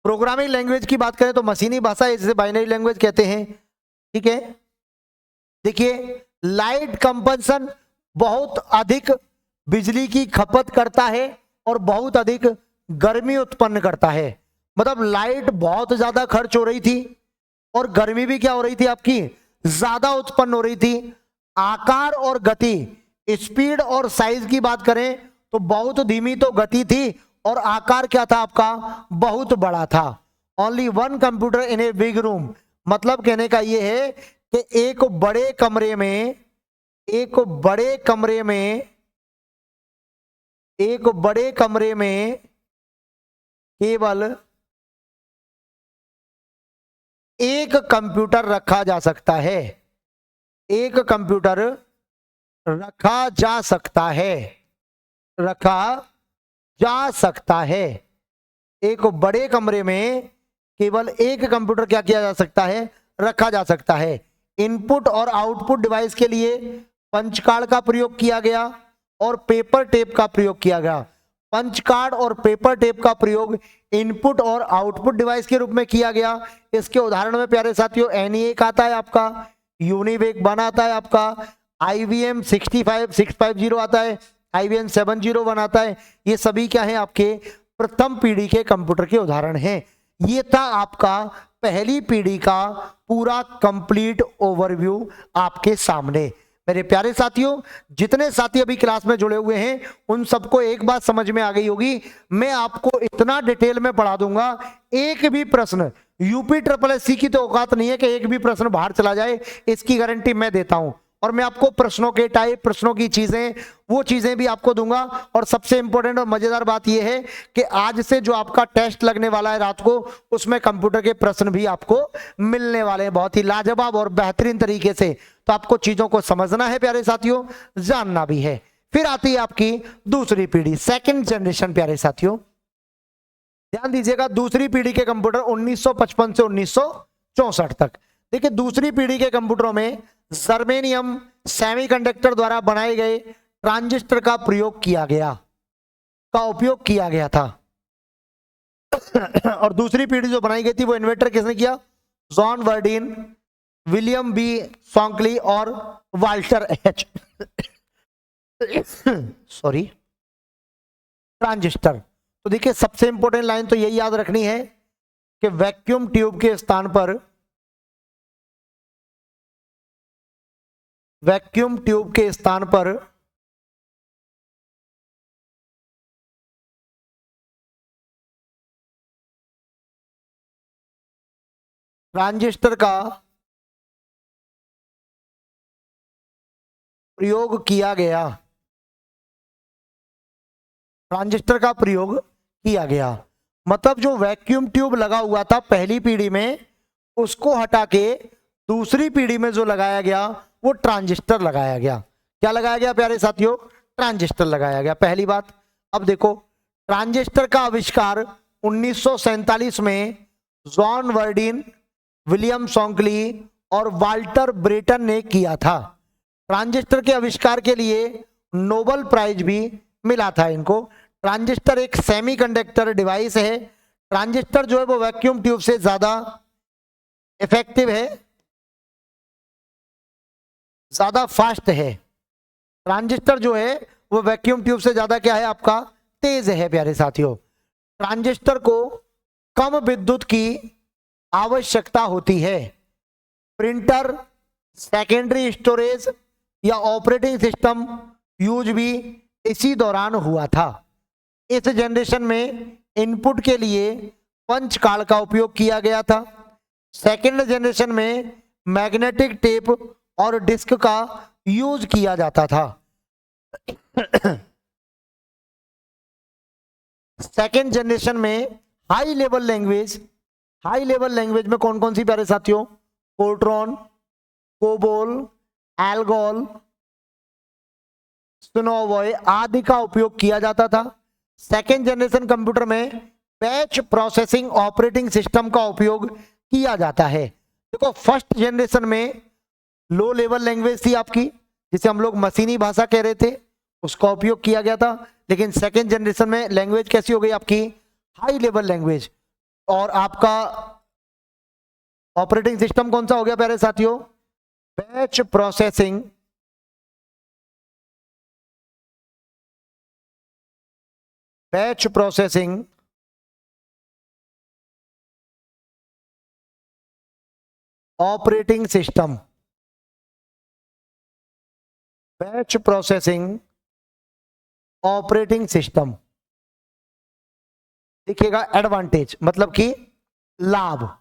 प्रोग्रामिंग लैंग्वेज की बात करें तो मशीनी भाषा जिसे बाइनरी लैंग्वेज कहते हैं, ठीक है। देखिए लाइट कंपनसन बहुत अधिक बिजली की खपत करता है और बहुत अधिक गर्मी उत्पन्न करता है। मतलब लाइट बहुत ज्यादा खर्च हो रही थी और गर्मी भी क्या हो रही थी आपकी, ज्यादा उत्पन्न हो रही थी। आकार और गति, स्पीड और साइज की बात करें तो बहुत धीमी तो गति थी और आकार क्या था आपका, बहुत बड़ा था। Only one computer in a big room, मतलब कहने का यह है कि एक बड़े कमरे में केवल एक कंप्यूटर रखा जा सकता है। एक कंप्यूटर रखा जा सकता है। एक बड़े कमरे में केवल एक कंप्यूटर क्या किया जा सकता है, रखा जा सकता है। इनपुट और आउटपुट डिवाइस के लिए पंच कार्ड का प्रयोग किया गया और पेपर टेप का प्रयोग किया गया। पंच कार्ड और पेपर टेप का प्रयोग इनपुट और आउटपुट डिवाइस के रूप में किया गया। इसके उदाहरण में प्यारे साथियों एनईएक आता है आपका, यूनिवेक 1 आता है आपका, IBM 65650 आता है, IBM 701 आता है। ये सभी क्या है आपके प्रथम पीढ़ी के कंप्यूटर के उदाहरण हैं। ये था आपका पहली पीढ़ी का पूरा कंप्लीट ओवरव्यू आपके सामने। मेरे प्यारे साथियों, जितने साथी अभी क्लास में जुड़े हुए हैं उन सबको एक बात समझ में आ गई होगी। मैं आपको इतना डिटेल में पढ़ा दूंगा, एक भी प्रश्न यूपी SSSC की तो औकात नहीं है कि एक भी प्रश्न बाहर चला जाए, इसकी गारंटी मैं देता हूं। और मैं आपको प्रश्नों के टाइप, प्रश्नों की चीजें, वो चीजें भी आपको दूंगा। और सबसे इंपॉर्टेंट और मजेदार बात यह है कि आज से जो आपका टेस्ट लगने वाला है रात को, उसमें कंप्यूटर के प्रश्न भी आपको मिलने वाले हैं बहुत ही लाजवाब और बेहतरीन तरीके से। तो आपको चीजों को समझना है प्यारे साथियों, जानना भी है। फिर आती है आपकी दूसरी पीढ़ी, सेकेंड जनरेशन। प्यारे साथियों ध्यान दीजिएगा, दूसरी पीढ़ी के कंप्यूटर 1955 से 1964 तक। देखिए दूसरी पीढ़ी के कंप्यूटरों में जर्मेनियम सेमीकंडक्टर द्वारा बनाए गए ट्रांजिस्टर का उपयोग किया गया था। और दूसरी पीढ़ी जो बनाई गई थी वो इन्वेंटर किसने किया? जॉन वर्डीन, विलियम बी सॉन्कली और वाल्टर एच सॉरी ट्रांजिस्टर। तो देखिए सबसे इंपॉर्टेंट लाइन तो यही याद रखनी है कि वैक्यूम ट्यूब के स्थान पर ट्रांजिस्टर का प्रयोग किया गया। मतलब जो वैक्यूम ट्यूब लगा हुआ था पहली पीढ़ी में, उसको हटा के दूसरी पीढ़ी में जो लगाया गया वो ट्रांजिस्टर लगाया गया। क्या लगाया गया प्यारे साथियों? ट्रांजिस्टर लगाया गया, पहली बात। अब देखो ट्रांजिस्टर का आविष्कार 1947 में जॉन वर्डीन, विलियम सॉन्कली और वाल्टर ब्रेटन ने किया था। ट्रांजिस्टर के आविष्कार के लिए नोबेल प्राइज भी मिला था इनको। ट्रांजिस्टर एक सेमीकंडक्टर डिवाइस है। ट्रांजिस्टर जो है वो वैक्यूम ट्यूब से ज्यादा इफेक्टिव है, ज्यादा फास्ट है। ट्रांजिस्टर जो है वो वैक्यूम ट्यूब से ज्यादा क्या है आपका? तेज है प्यारे साथियों। ट्रांजिस्टर को कम विद्युत की आवश्यकता होती है। प्रिंटर, सेकेंडरी स्टोरेज या ऑपरेटिंग सिस्टम यूज भी इसी दौरान हुआ था। इस जनरेशन में इनपुट के लिए पंच कार्ड का उपयोग किया गया था। सेकेंड जनरेशन में मैग्नेटिक टेप और डिस्क का यूज किया जाता था। सेकेंड जनरेशन में हाई लेवल लैंग्वेज में कौन कौन सी प्यारे साथियों? फोर्ट्रॉन, कोबोल, एल्गोल, स्नोवॉय आदि का उपयोग किया जाता था। सेकेंड जनरेशन कंप्यूटर में बैच प्रोसेसिंग ऑपरेटिंग सिस्टम का उपयोग किया जाता है। देखो फर्स्ट जनरेशन में लो लेवल लैंग्वेज थी आपकी, जिसे हम लोग मशीनी भाषा कह रहे थे, उसका उपयोग किया गया था। लेकिन सेकेंड जनरेशन में लैंग्वेज कैसी हो गई आपकी? High level language. और आपका ऑपरेटिंग सिस्टम कौन सा हो गया प्यारे साथियों? Batch processing operating system. Batch processing operating system देखिएगा। एडवांटेज मतलब कि लाभ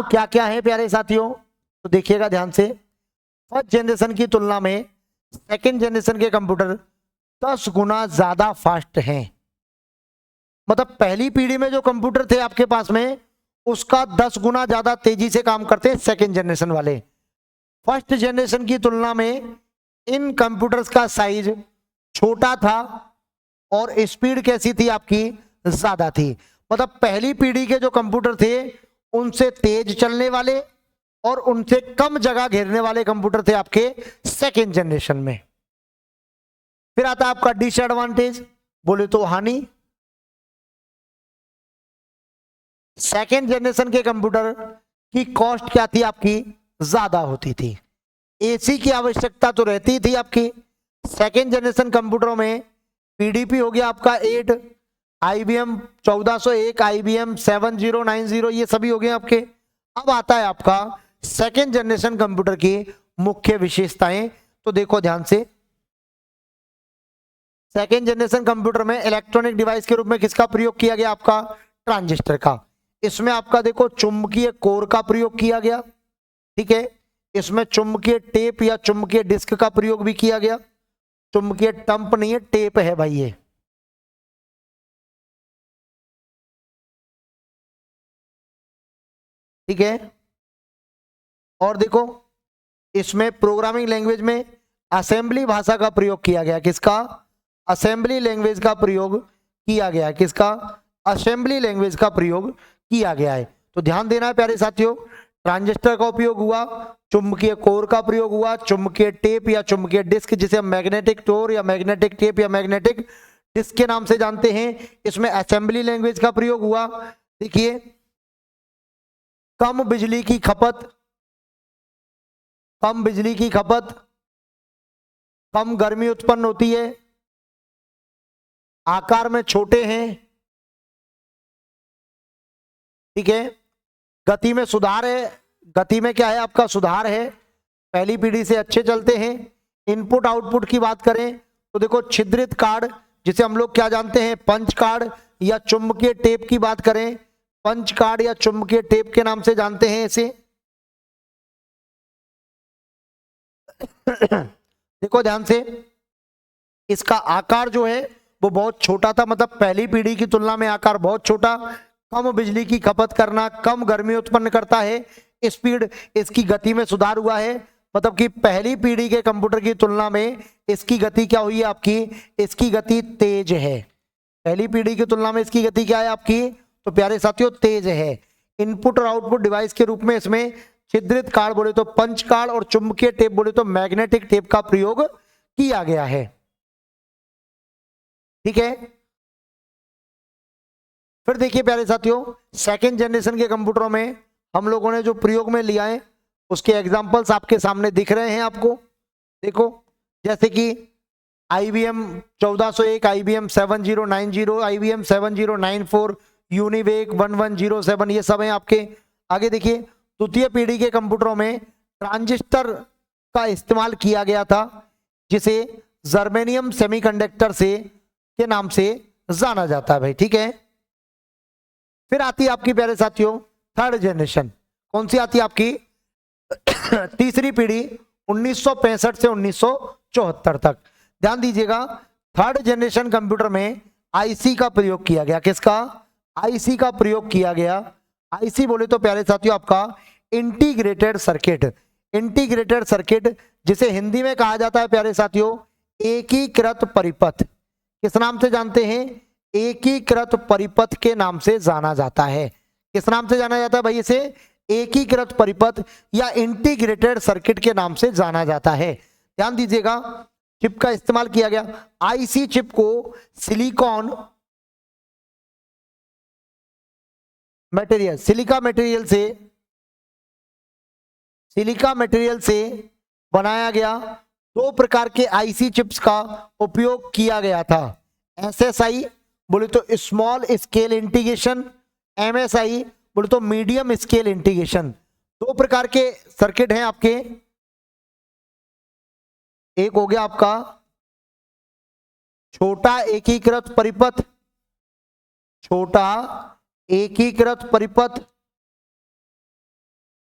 क्या क्या है प्यारे साथियों? तो देखिएगा ध्यान से। फर्स्ट जनरेशन की तुलना में सेकेंड जनरेशन के कंप्यूटर 10 गुना ज्यादा फास्ट हैं। मतलब पहली पीढ़ी में जो कंप्यूटर थे आपके पास में, उसका 10 गुना ज्यादा तेजी से काम करते हैं सेकेंड जनरेशन वाले। फर्स्ट जनरेशन की तुलना में इन कंप्यूटर्स का साइज छोटा था और स्पीड कैसी थी आपकी? ज्यादा थी। मतलब पहली पीढ़ी के जो कंप्यूटर थे उनसे तेज चलने वाले और उनसे कम जगह घेरने वाले कंप्यूटर थे आपके सेकेंड जनरेशन में। फिर आता है आपका डिसएडवांटेज। बोले तो हानि। सेकेंड जनरेशन के कंप्यूटर की कॉस्ट क्या थी आपकी, ज्यादा होती थी। एसी की आवश्यकता तो रहती थी आपकी। सेकेंड जनरेशन कंप्यूटरों में पीडीपी हो गया आपका 8, आईबीएम 1401, आईबीएम 7090, ये सभी हो गए आपके। अब आता है आपका सेकेंड जनरेशन कंप्यूटर की मुख्य विशेषताएं। तो देखो ध्यान से, सेकेंड जनरेशन कंप्यूटर में इलेक्ट्रॉनिक डिवाइस के रूप में किसका प्रयोग किया गया, आपका ट्रांजिस्टर का। इसमें आपका देखो चुंबकीय कोर का प्रयोग किया गया, ठीक है। इसमें चुंबकीय टेप या चुंबकीय डिस्क का प्रयोग भी किया गया। चुंबकीय टंप नहीं है, टेप है भाई ये। ठीक है। और देखो इसमें प्रोग्रामिंग लैंग्वेज में असेंबली भाषा का प्रयोग किया गया। किसका, असेंबली लैंग्वेज का प्रयोग किया गया। किसका, असेंबली लैंग्वेज का प्रयोग किया गया है। तो ध्यान देना है प्यारे साथियों, ट्रांजिस्टर का उपयोग हुआ, चुंबकीय कोर का प्रयोग हुआ, चुंबकीय टेप या चुंबकीय डिस्क, जिसे हम मैग्नेटिक टोर या मैग्नेटिक टेप या मैग्नेटिक डिस्क के नाम से जानते हैं, इसमें असेंबली लैंग्वेज का प्रयोग हुआ। देखिए, कम बिजली की खपत, कम बिजली की खपत, कम गर्मी उत्पन्न होती है, आकार में छोटे हैं, ठीक है। गति में सुधार है, गति में क्या है आपका, सुधार है, पहली पीढ़ी से अच्छे चलते हैं। इनपुट आउटपुट की बात करें तो देखो छिद्रित कार्ड, जिसे हम लोग क्या जानते हैं, पंच कार्ड या चुंबकीय टेप की बात करें, पंच कार्ड या चुंबकीय टेप के नाम से जानते हैं इसे। देखो ध्यान से, इसका आकार जो है वो बहुत छोटा था, मतलब पहली पीढ़ी की तुलना में आकार बहुत छोटा, कम बिजली की खपत करना, कम गर्मी उत्पन्न करता है, स्पीड, इसकी गति में सुधार हुआ है। मतलब कि पहली पीढ़ी के कंप्यूटर की तुलना में इसकी गति क्या हुई है आपकी, इसकी गति तेज है। पहली पीढ़ी की तुलना में इसकी गति क्या है आपकी, तो प्यारे साथियों तेज है। इनपुट और आउटपुट डिवाइस के रूप में इसमें छिद्रित कार्ड बोले तो पंच कार्ड और चुंबकीय टेप बोले तो मैग्नेटिक टेप का प्रयोग किया गया है, ठीक है। फिर देखिए प्यारे साथियों, सेकेंड जनरेशन के कंप्यूटरों में हम लोगों ने जो प्रयोग में लिया है उसके एग्जांपल्स आपके सामने दिख रहे हैं आपको। देखो, जैसे कि IBM 1401, IBM 7090, IBM 7094, यूनिवेक 1107, ये सब हैं आपके। आगे देखिए, द्वितीय पीढ़ी के कंप्यूटरों में ट्रांजिस्टर का इस्तेमाल किया गया था, जिसे जर्मेनियम सेमीकंडक्टर से के नाम से जाना जाता है भाई, ठीक है। फिर आती है आपकी प्यारे साथियों थर्ड जनरेशन। कौन सी आती है आपकी, तीसरी पीढ़ी 1965 से 1974 तक। ध्यान दीजिएगा, थर्ड जनरेशन कंप्यूटर में आईसी का प्रयोग किया गया। किसका, आईसी का प्रयोग किया गया। आईसी बोले तो प्यारे साथियों आपका इंटीग्रेटेड सर्किट। इंटीग्रेटेड सर्किट, जिसे हिंदी में कहा जाता है प्यारे साथियों एकीकृत परिपथ। किस नाम से जानते हैं, एकीकृत परिपथ के नाम से जाना जाता है। किस नाम से जाना जाता है भाई, इसे एकीकृत परिपथ या इंटीग्रेटेड सर्किट के नाम से जाना जाता है। ध्यान दीजिएगा, चिप का इस्तेमाल किया गया। आईसी चिप को सिलिकॉन मटेरियल, सिलिका मटेरियल से बनाया गया। दो प्रकार के आईसी चिप्स का उपयोग किया गया था। एसएसआई बोले तो स्मॉल स्केल इंटीग्रेशन, एमएसआई बोले तो मीडियम स्केल इंटीग्रेशन। दो प्रकार के सर्किट हैं आपके। एक हो गया आपका छोटा एकीकृत परिपथ, छोटा एकीकृत परिपथ,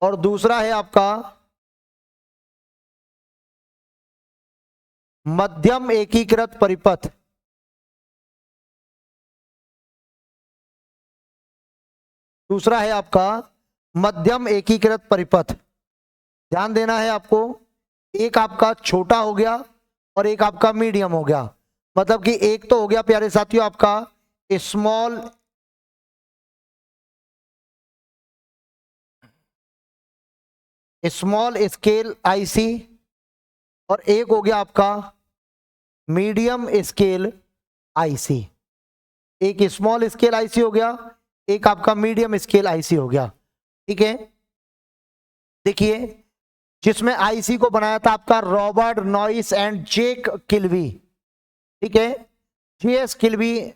और दूसरा है आपका मध्यम एकीकृत परिपथ। दूसरा है आपका मध्यम एकीकृत परिपथ। ध्यान देना है आपको, एक आपका छोटा हो गया और एक आपका मीडियम हो गया। मतलब कि एक तो हो गया प्यारे साथियों आपका स्मॉल स्केल आईसी, और एक हो गया आपका मीडियम स्केल आईसी, एक स्मॉल स्केल आईसी हो गया, एक आपका मीडियम स्केल आईसी हो गया। ठीक है, देखिए जिसमें आईसी को बनाया था आपका रॉबर्ट नॉइस एंड जेक किल्वी। ठीक है, जेएस किल्वी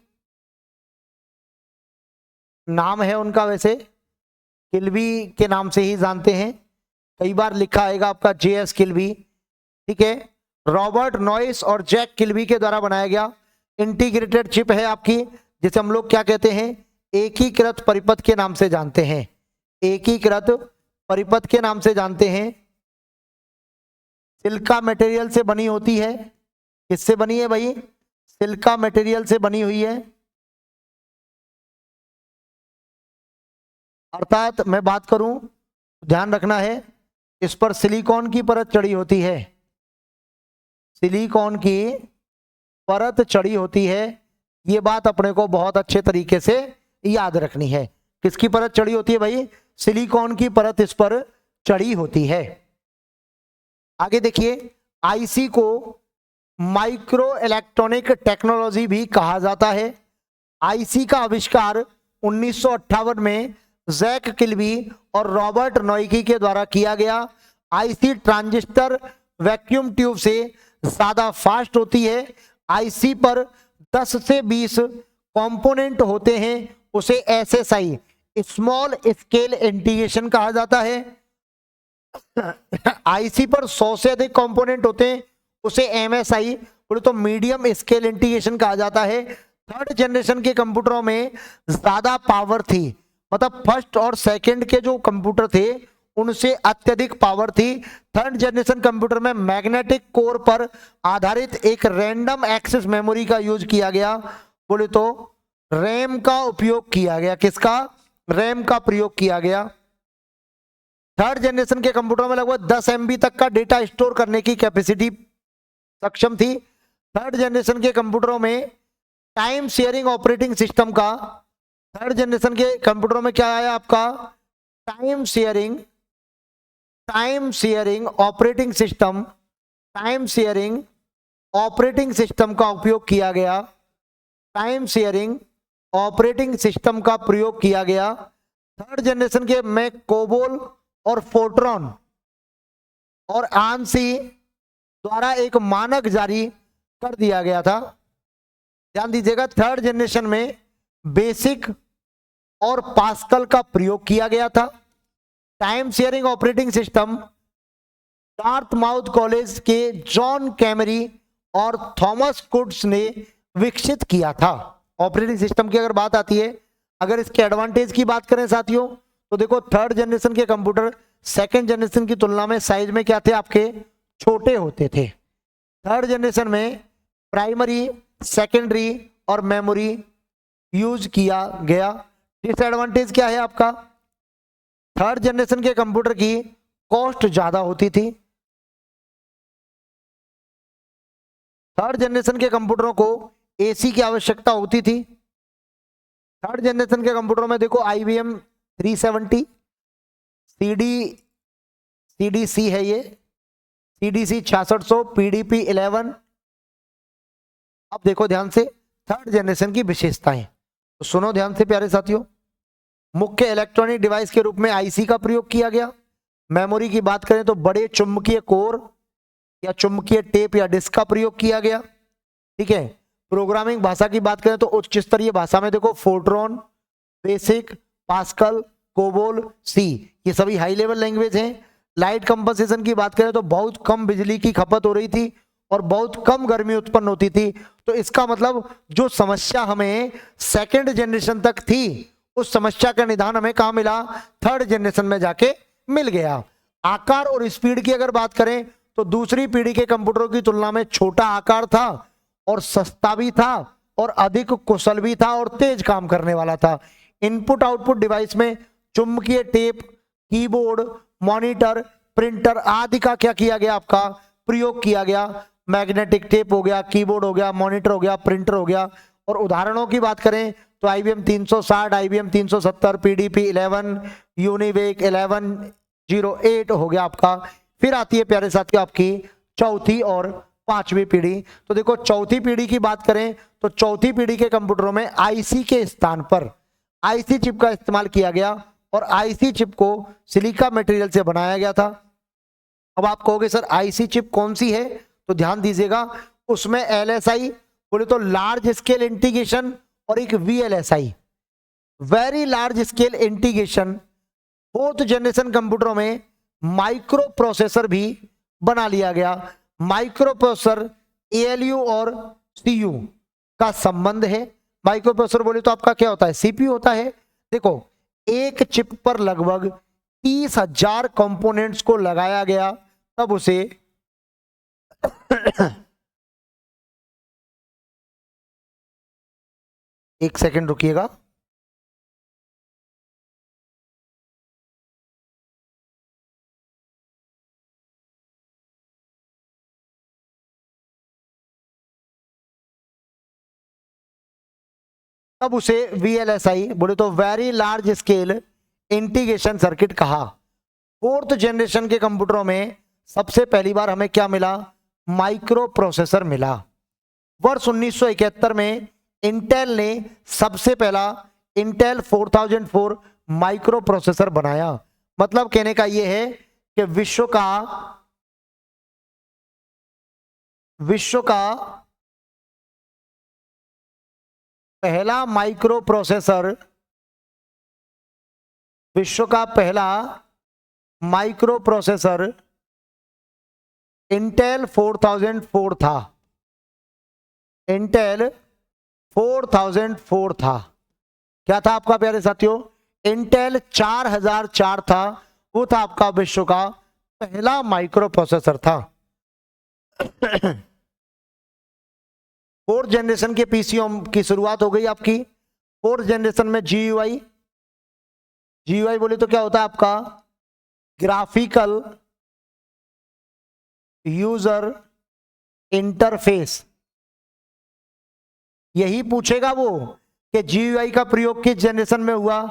नाम है उनका, वैसे किल्वी के नाम से ही जानते हैं, कई बार लिखा आएगा आपका जेएस किल्वी। ठीक है, रॉबर्ट नॉइस और जैक किल्वी के द्वारा बनाया गया इंटीग्रेटेड चिप है आपकी, जिसे हम लोग क्या कहते हैं, एकीकृत परिपथ के नाम से जानते हैं, एकीकृत परिपथ के नाम से जानते हैं। सिलिका मटेरियल से बनी होती है, किससे बनी है भाई, सिलिका मटेरियल से बनी हुई है। अर्थात मैं बात करूं, ध्यान रखना है, इस पर सिलिकॉन की परत चढ़ी होती है, सिलिकॉन की परत चढ़ी होती है। ये बात अपने को बहुत अच्छे तरीके से याद रखनी है। किसकी परत चढ़ी होती है भाई, सिलिकॉन की परत इस पर चढ़ी होती है। आगे देखिए, आईसी को माइक्रो इलेक्ट्रॉनिक टेक्नोलॉजी भी कहा जाता है। आईसी का आविष्कार 1958 में जैक किल्वी और रॉबर्ट नॉइकी के द्वारा किया गया। आईसी ट्रांजिस्टर वैक्यूम ट्यूब से ज्यादा फास्ट होती है। आईसी पर 10 से 20 कंपोनेंट होते हैं, उसे एसएसआई स्मॉल स्केल इंटीग्रेशन कहा जाता है। आईसी पर 100 से अधिक कंपोनेंट होते हैं, उसे एमएसआई बोले तो मीडियम स्केल इंटीग्रेशन कहा जाता है। थर्ड जनरेशन के कंप्यूटरों में ज्यादा पावर थी, मतलब फर्स्ट और सेकंड के जो कंप्यूटर थे उनसे अत्यधिक पावर थी। थर्ड जनरेशन कंप्यूटर में मैग्नेटिक कोर पर आधारित एक रैंडम एक्सेस मेमोरी का यूज किया गया, बोले तो रैम का उपयोग किया गया। किसका, रैम का प्रयोग किया गया। थर्ड जनरेशन के कंप्यूटर में लगभग 10 MB तक का डेटा स्टोर करने की कैपेसिटी सक्षम थी। थर्ड जनरेशन के कंप्यूटरों में टाइम शेयरिंग ऑपरेटिंग सिस्टम का, थर्ड जनरेशन के कंप्यूटरों में क्या आया आपका, time sharing operating system, time sharing operating system का उपयोग किया गया, टाइम शेयरिंग ऑपरेटिंग सिस्टम का प्रयोग किया गया। थर्ड जनरेशन के में कोबोल और फोर्ट्रॉन और आंसी द्वारा एक मानक जारी कर दिया गया था। ध्यान दीजिएगा, थर्ड जनरेशन में बेसिक और पास्कल का प्रयोग किया गया था। Time sharing operating system Dartmouth college के जॉन कैमरी और थॉमस कुड्स ने विकसित किया था। ऑपरेटिंग सिस्टम की अगर बात आती है, अगर इसके एडवांटेज की बात करें साथियों, तो देखो थर्ड जनरेशन के कंप्यूटर सेकंड जनरेशन की तुलना में साइज में क्या थे आपके, छोटे होते थे। थर्ड जनरेशन में प्राइमरी, सेकेंडरी और मेमोरी यूज किया गया। डिसएडवांटेज क्या है आपका, थर्ड जनरेशन के कंप्यूटर की कॉस्ट ज्यादा होती थी। थर्ड जनरेशन के कंप्यूटरों को एसी की आवश्यकता होती थी। थर्ड जनरेशन के कंप्यूटरों में देखो IBM 370 CDC है, ये CDC 6600, PDP 11। अब देखो ध्यान से थर्ड जनरेशन की विशेषताएं, तो सुनो ध्यान से प्यारे साथियों। मुख्य इलेक्ट्रॉनिक डिवाइस के रूप में आईसी का प्रयोग किया गया। मेमोरी की बात करें तो बड़े चुंबकीय कोर या चुंबकीय टेप या डिस्क का प्रयोग किया गया। ठीक है, प्रोग्रामिंग भाषा की बात करें तो उच्च स्तरीय भाषा में देखो फोर्ट्रॉन, बेसिक, पास्कल, कोबोल, सी, ये सभी हाई लेवल लैंग्वेज हैं। लाइट कंपनसेशन की बात करें तो बहुत कम बिजली की खपत हो रही थी और बहुत कम गर्मी उत्पन्न होती थी। तो इसका मतलब जो समस्या हमें सेकंड जनरेशन तक थी, उस समस्या का निदान हमें कहां मिला, थर्ड जनरेशन में जाके मिल गया। आकार और स्पीड की अगर बात करें तो दूसरी पीढ़ी के कंप्यूटरों की तुलना में छोटा आकार था और सस्ता भी था और अधिक कुशल भी था और तेज काम करने वाला था। इनपुट आउटपुट डिवाइस में चुंबकीय टेप, कीबोर्ड, मॉनिटर, प्रिंटर आदि का क्या किया गया, आपका प्रयोग किया गया। मैग्नेटिक टेप हो गया, कीबोर्ड हो गया, मॉनिटर हो गया, प्रिंटर हो गया। और उदाहरणों की बात करें तो IBM 360, IBM 370, PDP 11, यूनिवेक 1108 हो गया आपका। फिर आती है प्यारे साथियों आपकी चौथी और 5वीं पीढ़ी। तो देखो चौथी पीढ़ी की बात करें तो चौथी पीढ़ी के कंप्यूटरों में आईसी के स्थान पर आईसी चिप का इस्तेमाल किया गया और आईसी चिप को सिलिका मटेरियल से बनाया गया था। अब आप कहोगे सर आईसी चिप कौन सी है, तो ध्यान दीजिएगा, उसमें एलएसआई बोले तो लार्ज स्केल इंटीग्रेशन और एक VLSI very large scale integration. Fourth generation कंप्यूटरों में माइक्रो प्रोसेसर भी बना लिया गया। माइक्रो प्रोसेसर एएलयू और सीयू का संबंध है। माइक्रो प्रोसेसर बोले तो आपका क्या होता है, सीपीयू होता है। देखो एक चिप पर लगभग 30,000 कंपोनेंट्स को लगाया गया, तब उसे एक सेकंड रुकिएगा। तब उसे वीएलएसआई बोले तो very large scale integration circuit कहा। फोर्थ जनरेशन के कंप्यूटरों में सबसे पहली बार हमें क्या मिला, माइक्रो प्रोसेसर मिला। वर्ष 1971 में इंटेल ने सबसे पहला इंटेल 4004 माइक्रो प्रोसेसर बनाया। मतलब कहने का यह है कि विश्व का पहला माइक्रो प्रोसेसर, विश्व का पहला माइक्रो प्रोसेसर इंटेल 4004 था। इंटेल 4004 था। क्या था आपका प्यारे साथियों, इंटेल 4004 था। वो था आपका विश्व का पहला माइक्रो प्रोसेसर था। फोर्थ जनरेशन के पीसीओ की शुरुआत हो गई आपकी। फोर्थ जनरेशन में जीयूआई बोले तो क्या होता है आपका, ग्राफिकल यूजर इंटरफेस। यही पूछेगा वो कि जीयूआई का प्रयोग किस जनरेशन में हुआ।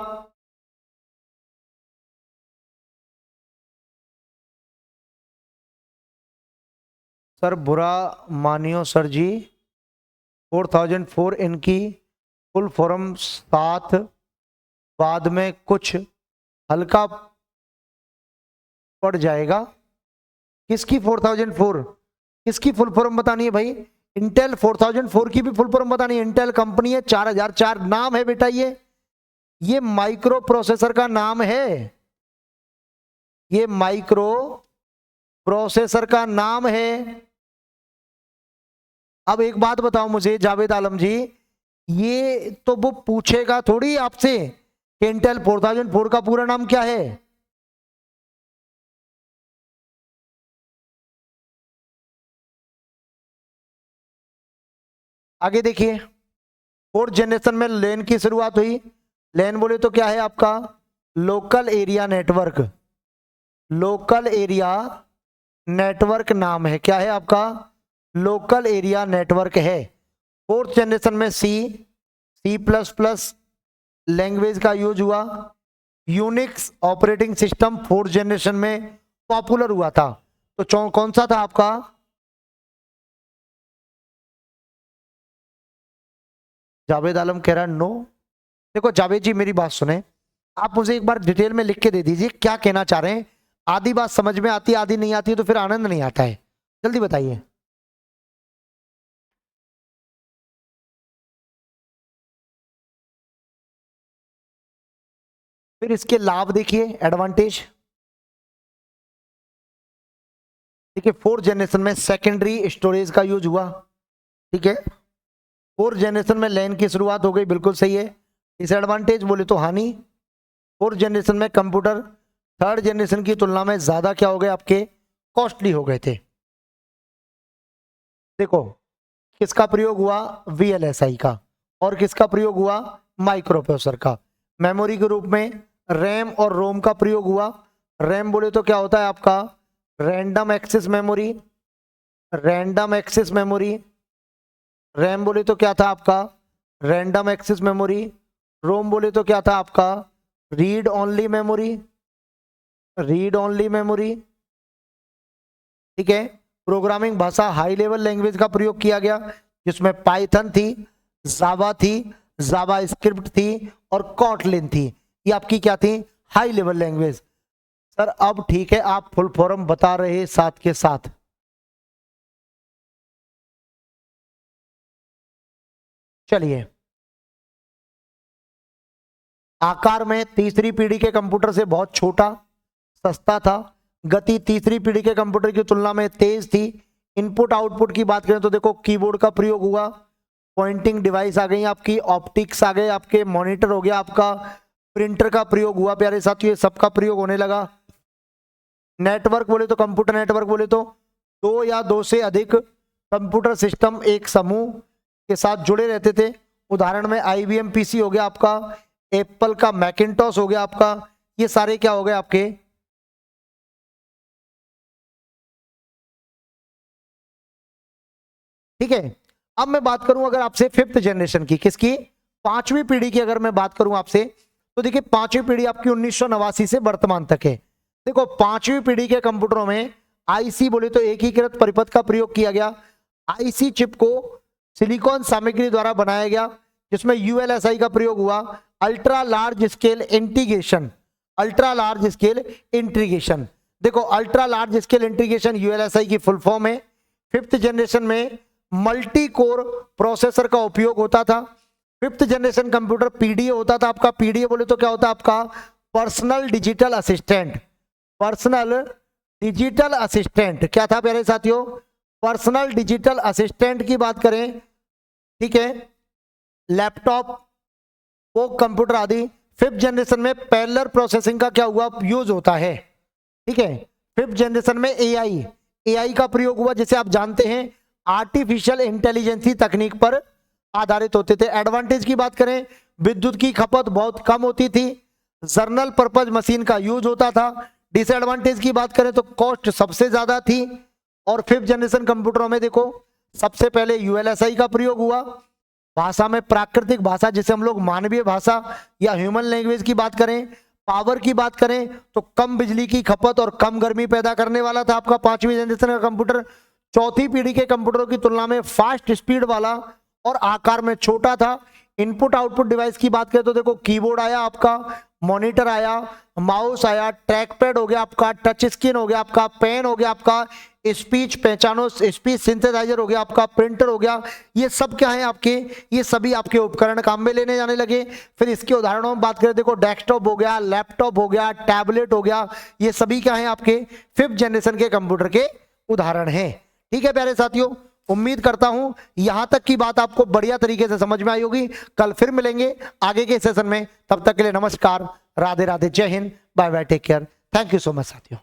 सर बुरा मानियो सर जी, 4004 इनकी फुल फॉर्म साथ बाद में कुछ हल्का पड़ जाएगा। किसकी 4004, किसकी फुल फॉर्म बतानी है भाई, इंटेल 4004 की भी फुल फॉर्म बतानी है। इंटेल कंपनी है, 4004 नाम है बेटा, ये माइक्रो प्रोसेसर का नाम है, ये माइक्रो प्रोसेसर का नाम है। अब एक बात बताओ मुझे जावेद आलम जी, ये तो वो पूछेगा थोड़ी आपसे कि इंटेल 4004 का पूरा नाम क्या है। आगे देखिए, फोर्थ जनरेशन में लैन की शुरुआत हुई। लैन बोले तो क्या है आपका, local area network. Local area network नाम है, क्या है आपका, लोकल एरिया नेटवर्क है। फोर्थ जनरेशन में C++ लैंग्वेज का यूज हुआ। Unix operating system fourth generation में पॉपुलर हुआ था। तो कौन सा था आपका, जावेद आलम कह रहा है नो। देखो जावेद जी मेरी बात सुने, आप मुझे एक बार डिटेल में लिख के दे दीजिए क्या कहना चाह रहे हैं। आधी बात समझ में आती है, आधी नहीं आती है, तो फिर आनंद नहीं आता है। जल्दी बताइए। फिर इसके लाभ देखिए, एडवांटेज देखिए। फोर्थ जनरेशन में सेकेंडरी स्टोरेज का यूज हुआ, ठीक है। फोर्थ जनरेशन में लैन की शुरुआत हो गई, बिल्कुल सही है। डिसएडवांटेज बोले तो हानि, फोर्थ जनरेशन में कंप्यूटर थर्ड जनरेशन की तुलना में ज्यादा क्या हो गए आपके, कॉस्टली हो गए थे। देखो किसका प्रयोग हुआ, वीएलएसआई का, और किसका प्रयोग हुआ, माइक्रो प्रोसेसर का। मेमोरी के रूप में रैम और रोम का प्रयोग हुआ। रैम बोले तो क्या होता है आपका, random access memory. Random access memory, RAM बोले तो क्या था आपका, रैंडम एक्सेस मेमोरी। रोम बोले तो क्या था आपका, read only memory. Read only memory, ठीक है। प्रोग्रामिंग भाषा हाई लेवल लैंग्वेज का प्रयोग किया गया, जिसमें पाइथन थी, जावा थी, जावा स्क्रिप्ट थी और कॉटलिन थी। ये आपकी क्या थी? High level language. सर अब ठीक है, आप फुल फॉर्म बता रहे साथ के साथ। चलिए, आकार में तीसरी पीढ़ी के कंप्यूटर से बहुत छोटा, सस्ता था। गति तीसरी पीढ़ी के कंप्यूटर की तुलना में तेज थी। इनपुट आउटपुट की बात करें तो देखो कीबोर्ड का प्रयोग हुआ, पॉइंटिंग डिवाइस आ गई आपकी, ऑप्टिक्स आ गए आपके, मॉनिटर हो गया आपका, प्रिंटर का प्रयोग हुआ प्यारे साथियों, ये सबका प्रयोग होने लगा। नेटवर्क बोले तो कंप्यूटर नेटवर्क बोले तो दो या दो से अधिक कंप्यूटर सिस्टम एक समूह के साथ जुड़े रहते थे। उदाहरण में IBM PC हो गया आपका, एप्पल का मैकिंटॉश हो गया आपका, ये सारे क्या हो गए आपके? ठीक है। अब मैं बात करूं अगर आपसे फिफ्थ जनरेशन की, किसकी? पांचवी पीढ़ी की अगर मैं बात करूं आपसे, तो देखिए पांचवी पीढ़ी आपकी 1989 से वर्तमान तक है। देखो पांचवी पीढ़ी के कंप्यूटरों में आईसी बोले तो एकीकृत परिपथ का प्रयोग किया गया। आईसी चिप को सिलिकॉन सामग्री द्वारा बनाया गया, जिसमें यूएलएसआई का प्रयोग हुआ, ultra large scale integration. Ultra large scale integration, देखो ultra large scale integration ULSI की फुल फॉर्म है। फिफ्थ जनरेशन में मल्टी कोर प्रोसेसर का उपयोग होता था। फिफ्थ जनरेशन कंप्यूटर पीडीए होता था आपका। पीडीए बोले तो क्या होता है आपका? Personal digital assistant. Personal digital assistant क्या था प्यारे साथियों? पर्सनल डिजिटल असिस्टेंट की बात करें, ठीक है, लैपटॉप, वो कंप्यूटर आदि। फिफ्थ जनरेशन में पैरेलल प्रोसेसिंग का क्या हुआ? यूज होता है। ठीक है। फिफ्थ जनरेशन में एआई का प्रयोग हुआ, जिसे आप जानते हैं आर्टिफिशियल इंटेलिजेंसी तकनीक पर आधारित होते थे। एडवांटेज की बात करें, विद्युत की खपत बहुत कम होती थी, जर्नल पर्पज मशीन का यूज होता था। डिसएडवांटेज की बात करें तो कॉस्ट सबसे ज्यादा थी। और फिफ्थ जनरेशन कंप्यूटरों में देखो सबसे पहले यूएलएसआई का प्रयोग हुआ। भाषा में प्राकृतिक भाषा, जिसे हम लोग मानवीय भाषा या ह्यूमन लैंग्वेज की बात करें। पावर की बात करें तो कम बिजली की खपत और कम गर्मी पैदा करने वाला था आपका पांचवी जनरेशन का कंप्यूटर। चौथी पीढ़ी के कंप्यूटरों की तुलना में फास्ट स्पीड वाला और आकार में छोटा था। इनपुट आउटपुट डिवाइस की बात करें तो देखो कीबोर्ड आया आपका, मॉनिटर आया, माउस आया, ट्रैक पैड हो गया आपका, टच स्क्रीन हो गया आपका, पेन हो गया आपका, स्पीच पहचानो स्पीच सिंथेसाइजर हो गया आपका, प्रिंटर हो गया। ये सब क्या है आपके? ये सभी आपके उपकरण काम में लेने जाने लगे। फिर इसके उदाहरणों में बात करें, देखो डेस्कटॉप हो गया, लैपटॉप हो गया, टैबलेट हो गया, ये सभी क्या है आपके? फिफ्थ जनरेशन के कंप्यूटर के उदाहरण हैं। ठीक है प्यारे साथियों, उम्मीद करता हूं यहां तक की बात आपको बढ़िया तरीके से समझ में आई होगी। कल फिर मिलेंगे आगे के सेशन में, तब तक के लिए नमस्कार, राधे राधे, जय Hind, bye bye, take care, thank you so much साथियों।